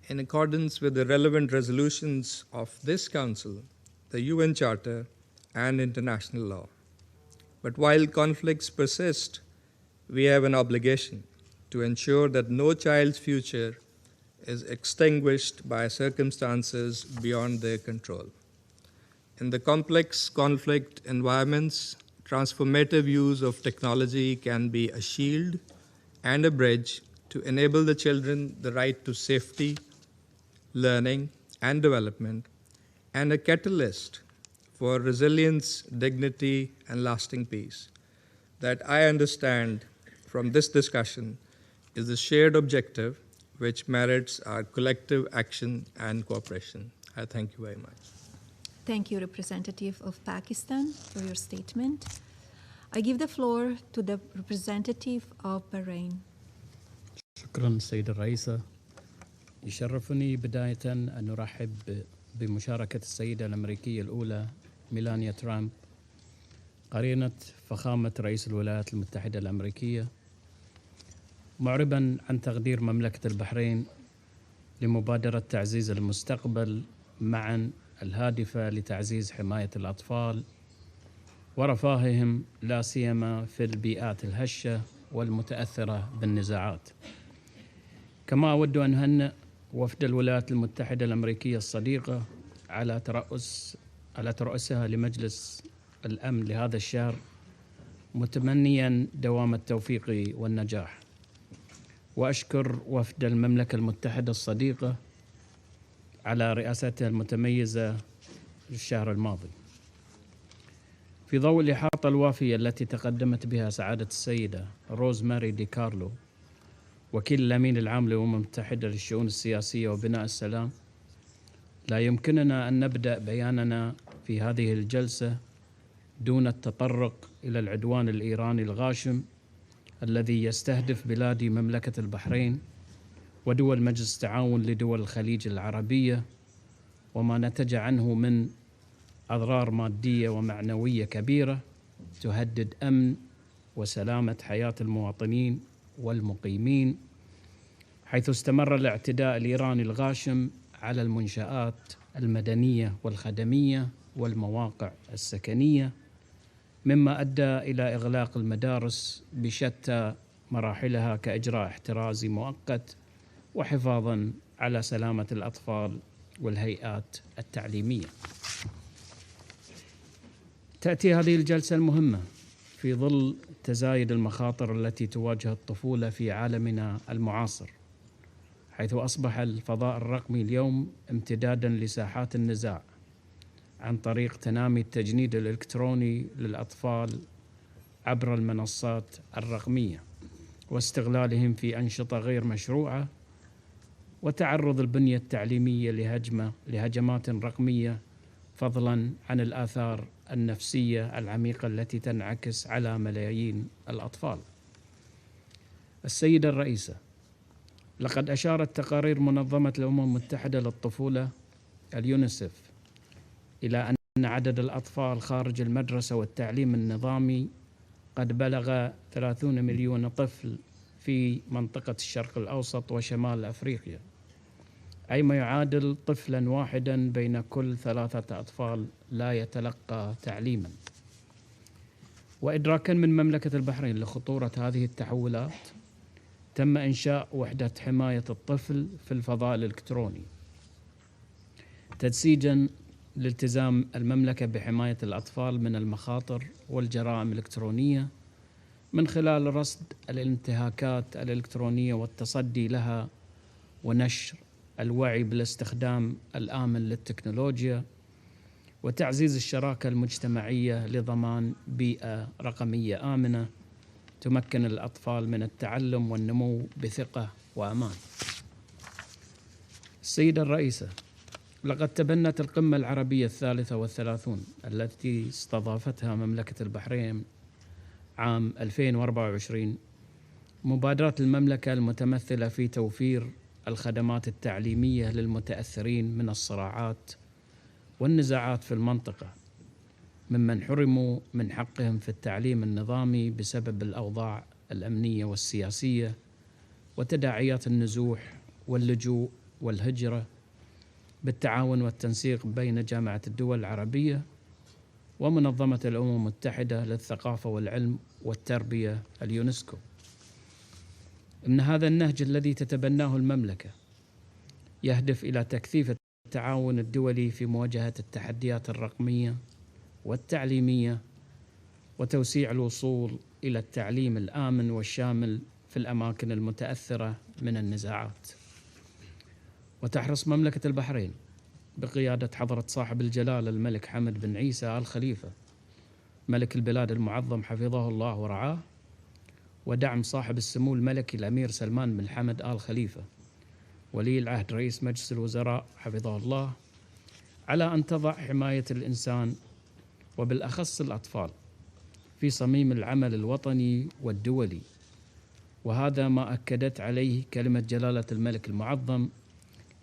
in accordance with the relevant resolutions of this Council, the UN Charter, and international law. But while conflicts persist, we have an obligation to ensure that no child's future is extinguished by circumstances beyond their control. In the complex conflict environments, transformative use of technology can be a shield and a bridge to enable the children the right to safety, learning, and development, and a catalyst for resilience, dignity, and lasting peace that I understand from this discussion is a shared objective which merits our collective action and cooperation. I thank you very much. Thank you, Representative of Pakistan, for your statement. I give the floor to the representative of Bahrain. شكرا سيد الرئيسة. يشرفني بداية أن أرحب بمشاركة السيدة الأمريكية الأولى ميلانيا ترامب قرينة فخامة رئيس الولايات المتحدة الأمريكية، معربا عن تقدير مملكة البحرين لمبادرة تعزيز المستقبل معا الهادفة لتعزيز حماية الأطفال ورفاههم لا سيما في البيئات الهشة والمتأثرة بالنزاعات. كما أود أن أهنئ وفد الولايات المتحدة الأمريكية الصديقة على ترأسها لمجلس الأمن لهذا الشهر، متمنيا دوام التوفيق والنجاح. وأشكر وفد المملكة المتحدة الصديقة على رئاستها المتميزة الشهر الماضي. في ضوء الإحاطة الوافية التي تقدمت بها سعادة السيدة روزماري دي كارلو وكيل الأمين العام للأمم المتحدة للشؤون السياسية وبناء السلام، لا يمكننا أن نبدأ بياننا في هذه الجلسة دون التطرق إلى العدوان الإيراني الغاشم الذي يستهدف بلاد مملكة البحرين ودول مجلس التعاون لدول الخليج العربية، وما نتج عنه من أضرار مادية ومعنوية كبيرة تهدد أمن وسلامة حياة المواطنين والمقيمين، حيث استمر الاعتداء الإيراني الغاشم على المنشآت المدنية والخدمية والمواقع السكنية، مما أدى إلى إغلاق المدارس بشتى مراحلها كإجراء احترازي مؤقت وحفاظاً على سلامة الأطفال والهيئات التعليمية. تأتي هذه الجلسة المهمة في ظل تزايد المخاطر التي تواجه الطفولة في عالمنا المعاصر، حيث أصبح الفضاء الرقمي اليوم امتداداً لساحات النزاع عن طريق تنامي التجنيد الإلكتروني للأطفال عبر المنصات الرقمية واستغلالهم في أنشطة غير مشروعة، وتعرض البنية التعليمية لهجمات رقمية، فضلاً عن الآثار النفسية العميقة التي تنعكس على ملايين الأطفال. السيدة الرئيسة، لقد أشارت تقارير منظمة الأمم المتحدة للطفولة اليونيسف إلى أن عدد الأطفال خارج المدرسة والتعليم النظامي قد بلغ 30 مليون طفل في منطقة الشرق الأوسط وشمال أفريقيا، أي ما يعادل طفلا واحدا بين كل 3 أطفال لا يتلقى تعليما. وإدراكا من مملكة البحرين لخطورة هذه التحولات، تم إنشاء وحدة حماية الطفل في الفضاء الإلكتروني تجسيدا لالتزام المملكة بحماية الأطفال من المخاطر والجرائم الإلكترونية من خلال رصد الانتهاكات الإلكترونية والتصدي لها ونشر الوعي بالاستخدام الآمن للتكنولوجيا وتعزيز الشراكة المجتمعية لضمان بيئة رقمية آمنة تمكن الأطفال من التعلم والنمو بثقة وأمان. السيدة الرئيسة، لقد تبنت القمة العربية 33 التي استضافتها مملكة البحرين عام 2024 مبادرات المملكة المتمثلة في توفير الخدمات التعليمية للمتأثرين من الصراعات والنزاعات في المنطقة ممن حرموا من حقهم في التعليم النظامي بسبب الأوضاع الأمنية والسياسية وتداعيات النزوح واللجوء والهجرة، بالتعاون والتنسيق بين جامعة الدول العربية ومنظمة الأمم المتحدة للثقافة والعلم والتربية اليونسكو. إن هذا النهج الذي تتبناه المملكة يهدف إلى تكثيف التعاون الدولي في مواجهة التحديات الرقمية والتعليمية وتوسيع الوصول إلى التعليم الآمن والشامل في الأماكن المتأثرة من النزاعات. وتحرص مملكة البحرين بقيادة حضرة صاحب الجلالة الملك حمد بن عيسى آل خليفة ملك البلاد المعظم حفظه الله ورعاه، ودعم صاحب السمو الملكي الأمير سلمان بن حمد آل خليفة ولي العهد رئيس مجلس الوزراء حفظه الله، على أن تضع حماية الإنسان وبالأخص الأطفال في صميم العمل الوطني والدولي. وهذا ما أكدت عليه كلمة جلالة الملك المعظم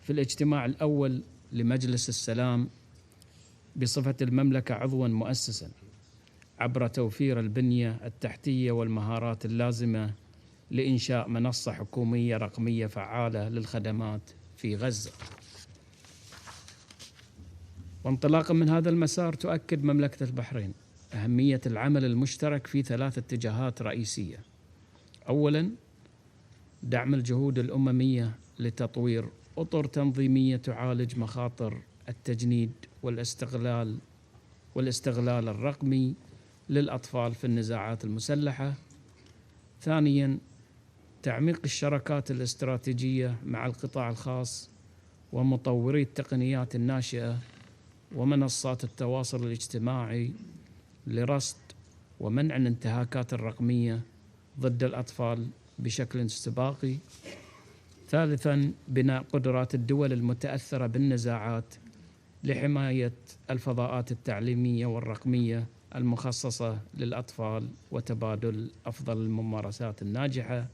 في الاجتماع الأول لمجلس السلام بصفة المملكة عضواً مؤسساً، عبر توفير البنية التحتية والمهارات اللازمة لإنشاء منصة حكومية رقمية فعالة للخدمات في غزة. وانطلاقاً من هذا المسار، تؤكد مملكة البحرين أهمية العمل المشترك في 3 اتجاهات رئيسية. أولاً، دعم الجهود الأممية لتطوير أطر تنظيمية تعالج مخاطر التجنيد والاستغلال الرقمي للأطفال في النزاعات المسلحة. ثانياً، تعميق الشراكات الاستراتيجية مع القطاع الخاص ومطوري التقنيات الناشئة ومنصات التواصل الاجتماعي لرصد ومنع الانتهاكات الرقمية ضد الأطفال بشكل استباقي. ثالثاً، بناء قدرات الدول المتأثرة بالنزاعات لحماية الفضاءات التعليمية والرقمية المخصصة للأطفال وتبادل أفضل الممارسات الناجحة.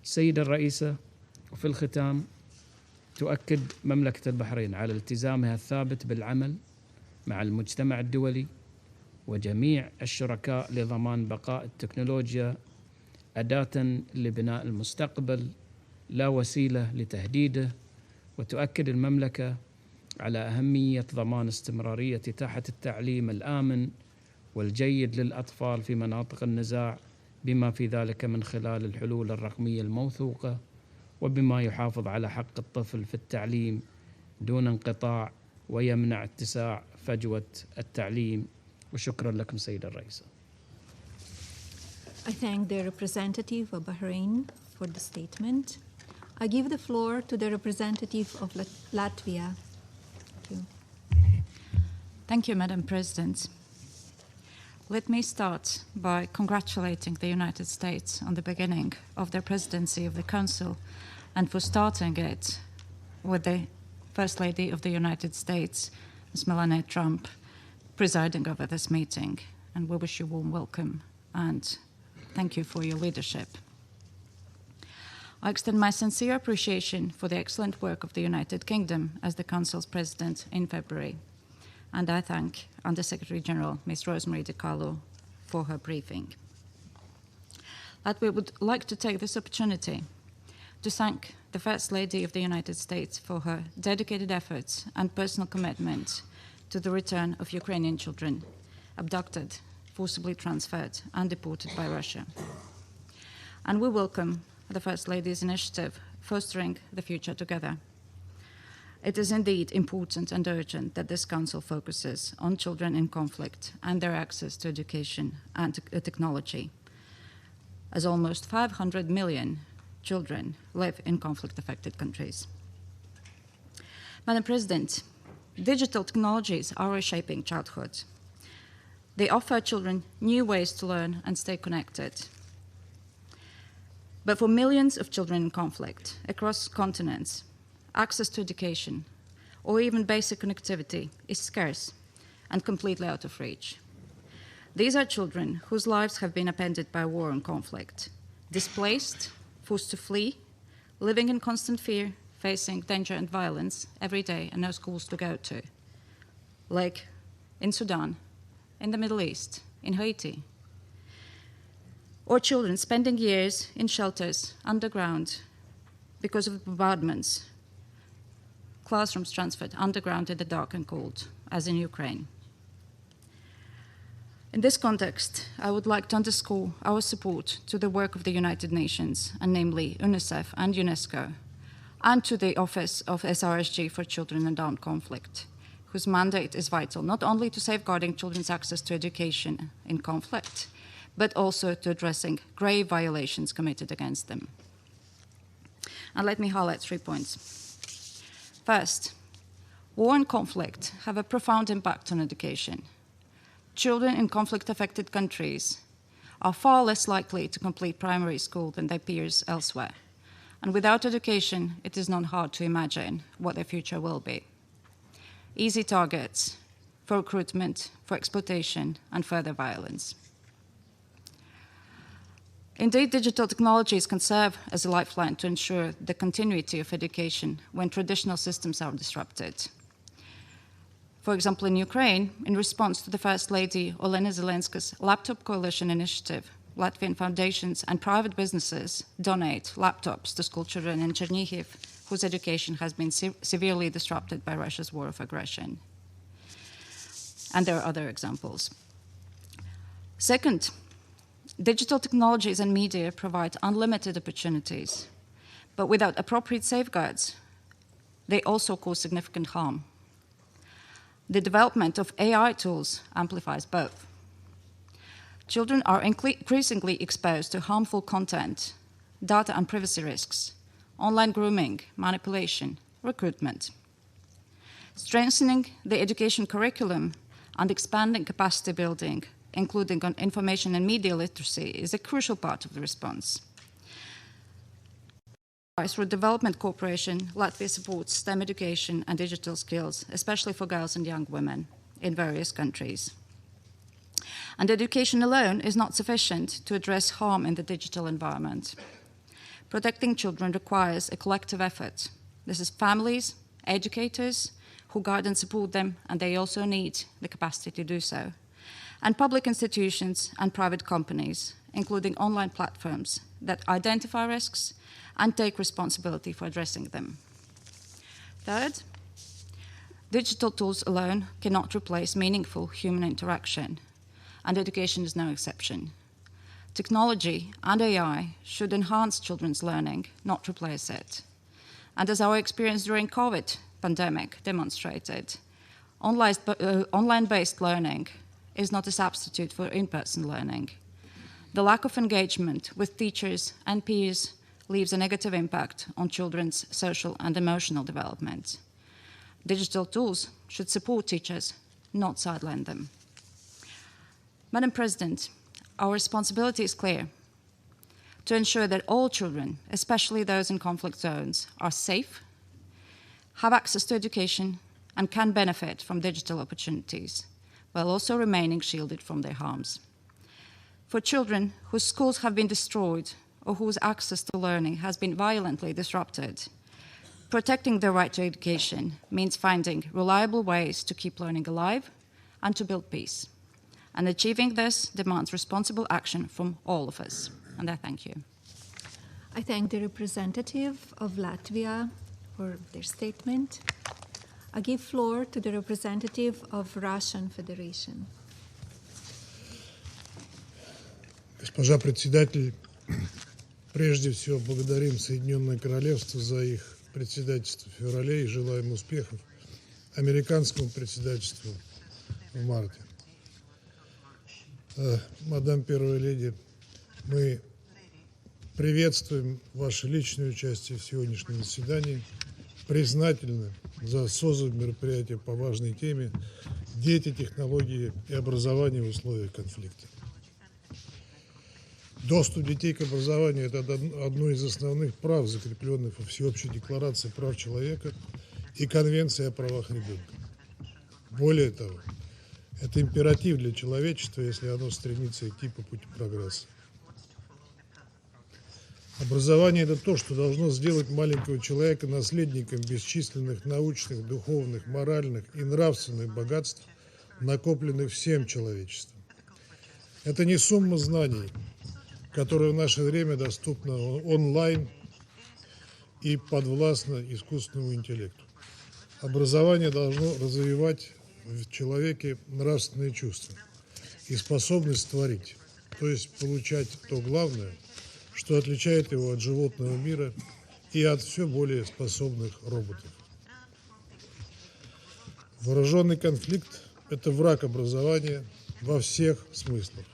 السيدة الرئيسة، وفي الختام، تؤكد مملكة البحرين على التزامها الثابت بالعمل مع المجتمع الدولي وجميع الشركاء لضمان بقاء التكنولوجيا أداة لبناء المستقبل لا وسيلة لتهديده. وتؤكد المملكة على أهمية ضمان استمرارية إتاحة التعليم الآمن والجيد للأطفال في مناطق النزاع، بما في ذلك من خلال الحلول الرقمية الموثوقة، وبما يحافظ على حق الطفل في التعليم دون انقطاع ويمنع اتساع فجوة التعليم. وشكرا لكم سيدة الرئيسة. I thank the representative of Bahrain for the statement. I give the floor to the representative of Latvia. Thank you. Thank you, Madam President. Let me start by congratulating the United States on the beginning of their presidency of the Council and for starting it with the First Lady of the United States, Ms. Melania Trump, presiding over this meeting. And we wish you a warm welcome and thank you for your leadership. I extend my sincere appreciation for the excellent work of the United Kingdom as the Council's President in February. And I thank Under-Secretary General Ms. Rosemary DiCarlo for her briefing. Latvia would like to take this opportunity to thank the First Lady of the United States for her dedicated efforts and personal commitment to the return of Ukrainian children abducted, forcibly transferred, and deported by Russia. And we welcome the First Lady's initiative, Fostering the Future Together. It is indeed important and urgent that this Council focuses on children in conflict and their access to education and technology, as almost 500 million children live in conflict-affected countries. Madam President, digital technologies are reshaping childhood. They offer children new ways to learn and stay connected. But for millions of children in conflict across continents, access to education or even basic connectivity is scarce and completely out of reach. These are children whose lives have been upended by war and conflict, displaced, forced to flee, living in constant fear, facing danger and violence every day and no schools to go to, like in Sudan, in the Middle East, in Haiti. Or children spending years in shelters underground because of bombardments, classrooms transferred underground in the dark and cold, as in Ukraine. In this context, I would like to underscore our support to the work of the United Nations, and namely UNICEF and UNESCO, and to the Office of SRSG for Children in Armed Conflict, whose mandate is vital not only to safeguarding children's access to education in conflict, but also to addressing grave violations committed against them. And let me highlight 3 points. First, war and conflict have a profound impact on education. Children in conflict-affected countries are far less likely to complete primary school than their peers elsewhere. And without education, it is not hard to imagine what their future will be. Easy targets for recruitment, for exploitation, and further violence. Indeed, digital technologies can serve as a lifeline to ensure the continuity of education when traditional systems are disrupted. For example, in Ukraine, in response to the First Lady Olena Zelenska's Laptop Coalition initiative, Latvian foundations and private businesses donate laptops to school children in Chernihiv, whose education has been severely disrupted by Russia's war of aggression. And there are other examples. Second, digital technologies and media provide unlimited opportunities, but without appropriate safeguards, they also cause significant harm. The development of AI tools amplifies both. Children are increasingly exposed to harmful content, data and privacy risks, online grooming, manipulation, recruitment. Strengthening the education curriculum and expanding capacity building, including on information and media literacy, is a crucial part of the response. Through development cooperation, Latvia supports STEM education and digital skills, especially for girls and young women in various countries. And education alone is not sufficient to address harm in the digital environment. Protecting children requires a collective effort. This is families, educators who guide and support them, and they also need the capacity to do so, and public institutions and private companies, including online platforms that identify risks and take responsibility for addressing them. Third, digital tools alone cannot replace meaningful human interaction, and education is no exception. Technology and AI should enhance children's learning, not replace it. And as our experience during COVID pandemic demonstrated, online-based learning is not a substitute for in-person learning. The lack of engagement with teachers and peers leaves a negative impact on children's social and emotional development. Digital tools should support teachers, not sideline them. Madam President, our responsibility is clear: to ensure that all children, especially those in conflict zones, are safe, have access to education, and can benefit from digital opportunities, while also remaining shielded from their harms. For children whose schools have been destroyed or whose access to learning has been violently disrupted, Protecting the right to education means finding reliable ways to keep learning alive and to build peace. And achieving this demands responsible action from all of us. And I thank you. I thank the representative of Latvia for their statement. I give floor to the representative of Russian Federation. Госпожа председатель, прежде всего благодарим Соединенное Королевство за их председательство в феврале и желаем успехов американскому председательству в марте. Мадам Первая Леди, мы приветствуем ваше личное участие в сегодняшнем заседании, признательны за созыв мероприятия по важной теме «Дети, технологии и образование в условиях конфликта». Доступ детей к образованию – это одно из основных прав, закрепленных во Всеобщей декларации прав человека и Конвенции о правах ребенка. Более того, это императив для человечества, если оно стремится идти по пути прогресса. Образование – это то, что должно сделать маленького человека наследником бесчисленных научных, духовных, моральных и нравственных богатств, накопленных всем человечеством. Это не сумма знаний, которая в наше время доступна онлайн и подвластна искусственному интеллекту. Образование должно развивать в человеке нравственные чувства и способность творить, то есть получать то главное, что отличает его от животного мира и от все более способных роботов. Вооруженный конфликт – это враг образования во всех смыслах.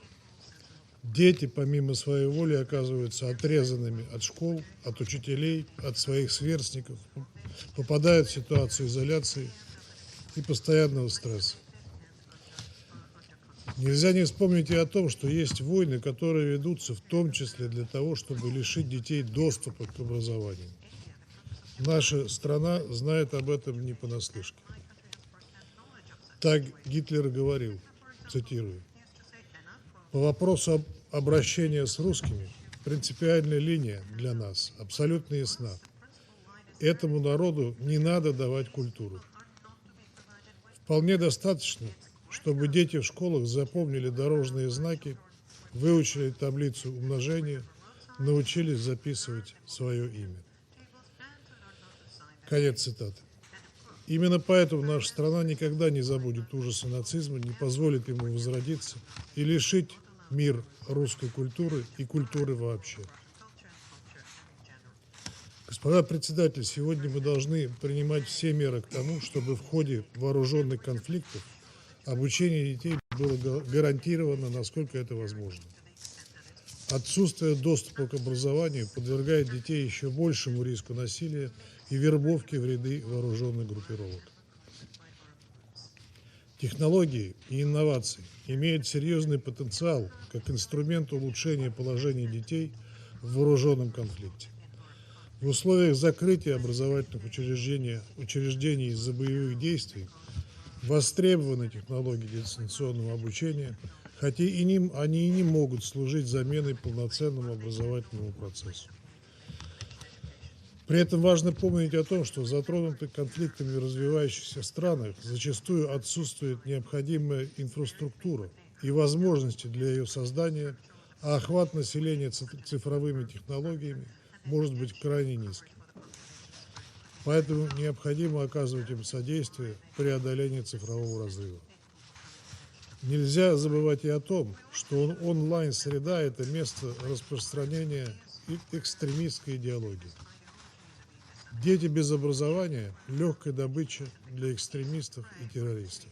Дети, помимо своей воли, оказываются отрезанными от школ, от учителей, от своих сверстников, попадают в ситуацию изоляции и постоянного стресса. Нельзя не вспомнить и о том, что есть войны, которые ведутся в том числе для того, чтобы лишить детей доступа к образованию. Наша страна знает об этом не понаслышке. Так Гитлер говорил, цитирую: «По вопросу обращения с русскими принципиальная линия для нас абсолютно ясна. Этому народу не надо давать культуру. Вполне достаточно, чтобы дети в школах запомнили дорожные знаки, выучили таблицу умножения, научились записывать свое имя». Конец цитаты. Именно поэтому наша страна никогда не забудет ужасы нацизма, не позволит ему возродиться и лишить мир русской культуры и культуры вообще. Господа председатель, сегодня мы должны принимать все меры к тому, чтобы в ходе вооруженных конфликтов обучение детей было гарантировано, насколько это возможно. Отсутствие доступа к образованию подвергает детей еще большему риску насилия и вербовки в ряды вооруженных группировок. Технологии и инновации имеют серьезный потенциал как инструмент улучшения положения детей в вооруженном конфликте. В условиях закрытия образовательных учреждений из-за боевых действий востребованы технологии дистанционного обучения, хотя они и не могут служить заменой полноценному образовательному процессу. При этом важно помнить о том, что в затронутых конфликтами развивающихся странах зачастую отсутствует необходимая инфраструктура и возможности для ее создания, а охват населения цифровыми технологиями может быть крайне низким. Поэтому необходимо оказывать им содействие в преодолении цифрового разрыва. Нельзя забывать и о том, что онлайн-среда – это место распространения экстремистской идеологии. Дети без образования – легкая добыча для экстремистов и террористов.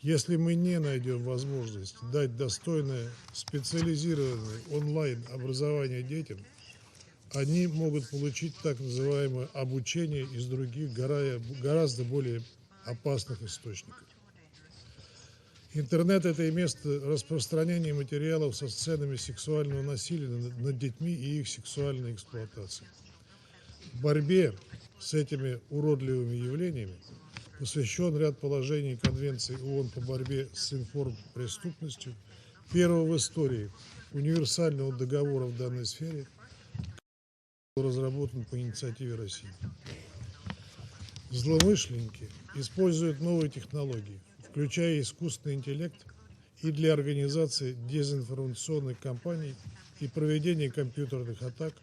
Если мы не найдем возможность дать достойное специализированное онлайн-образование детям, они могут получить так называемое обучение из других гораздо более опасных источников. Интернет – это и место распространения материалов со сценами сексуального насилия над детьми и их сексуальной эксплуатации. В борьбе с этими уродливыми явлениями посвящен ряд положений Конвенции ООН по борьбе с информпреступностью, первого в истории универсального договора в данной сфере, разработан по инициативе России. Злоумышленники используют новые технологии, включая искусственный интеллект, и для организации дезинформационных кампаний и проведения компьютерных атак,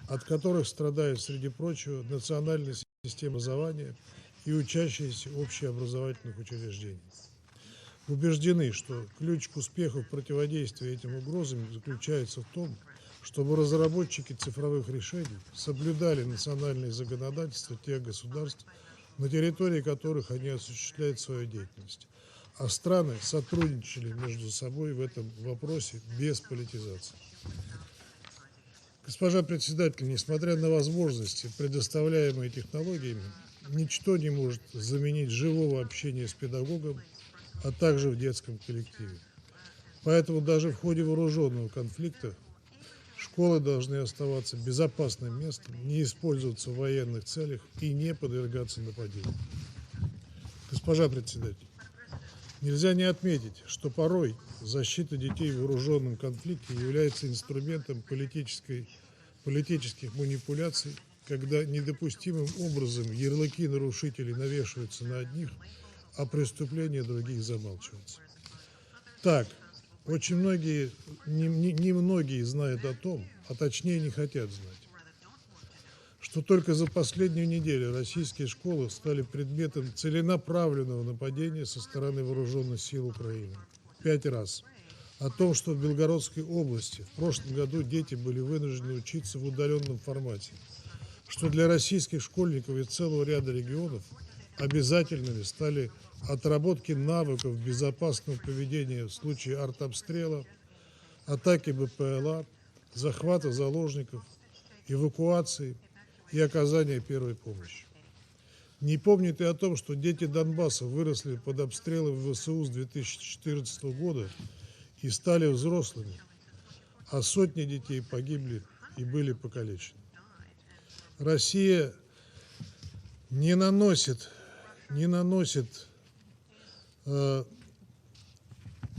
от которых страдают, среди прочего, национальная система образования и учащиеся общеобразовательных учреждений. Убеждены, что ключ к успеху в противодействии этим угрозам заключается в том, чтобы разработчики цифровых решений соблюдали национальные законодательства тех государств, на территории которых они осуществляют свою деятельность, а страны сотрудничали между собой в этом вопросе без политизации. Госпожа председатель, несмотря на возможности, предоставляемые технологиями, ничто не может заменить живого общения с педагогом, а также в детском коллективе. Поэтому даже в ходе вооруженного конфликта школы должны оставаться безопасным местом, не использоваться в военных целях и не подвергаться нападениям. Госпожа председатель, нельзя не отметить, что порой защита детей в вооруженном конфликте является инструментом политических манипуляций, когда недопустимым образом ярлыки нарушителей навешиваются на одних, а преступления других замалчиваются. Так, очень многие, немногие знают о том, а точнее не хотят знать, что только за последнюю неделю российские школы стали предметом целенаправленного нападения со стороны вооруженных сил Украины. 5 раз. О том, что в Белгородской области в прошлом году дети были вынуждены учиться в удаленном формате, что для российских школьников из целого ряда регионов обязательными стали отработки навыков безопасного поведения в случае артобстрела, атаки БПЛА, захвата заложников, эвакуации и оказания первой помощи. Не помнит и о том, что дети Донбасса выросли под обстрелом ВСУ с 2014 года и стали взрослыми, а сотни детей погибли и были покалечены. Россия не наносит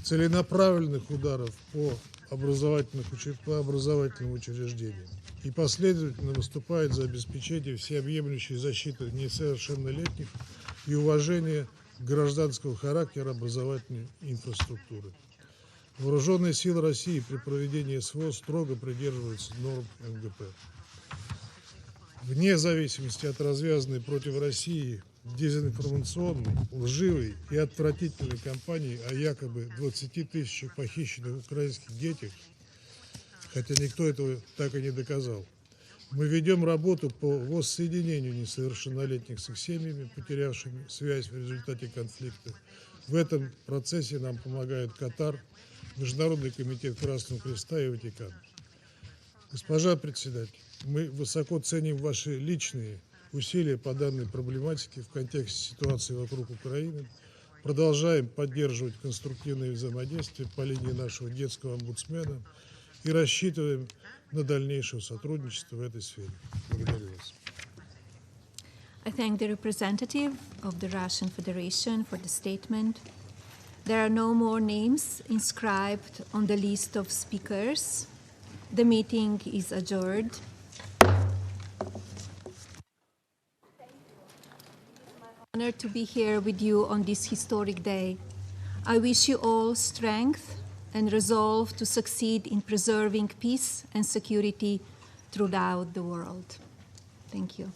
целенаправленных ударов по образовательным учреждениям и последовательно выступает за обеспечение всеобъемлющей защиты несовершеннолетних и уважения гражданского характера образовательной инфраструктуры. Вооруженные силы России при проведении СВО строго придерживаются норм МГП. Вне зависимости от развязанной против России дезинформационной, лживой и отвратительной кампании о якобы 20 тысячах похищенных украинских детях, хотя никто этого так и не доказал, мы ведем работу по воссоединению несовершеннолетних с их семьями, потерявшими связь в результате конфликта. В этом процессе нам помогают Катар, Международный комитет Красного Креста и Ватикан. Госпожа председатель, мы высоко ценим ваши личные усилия по данной проблематике в контексте ситуации вокруг Украины. Продолжаем поддерживать конструктивное взаимодействие по линии нашего детского омбудсмена и рассчитываем на дальнейшее сотрудничество в этой сфере. Благодарю вас. I thank the representative of the Russian Federation for the statement. There are no more names inscribed on the list of speakers. The meeting is adjourned. Honor to be here with you on this historic day. I wish you all strength and resolve to succeed in preserving peace and security throughout the world. Thank you.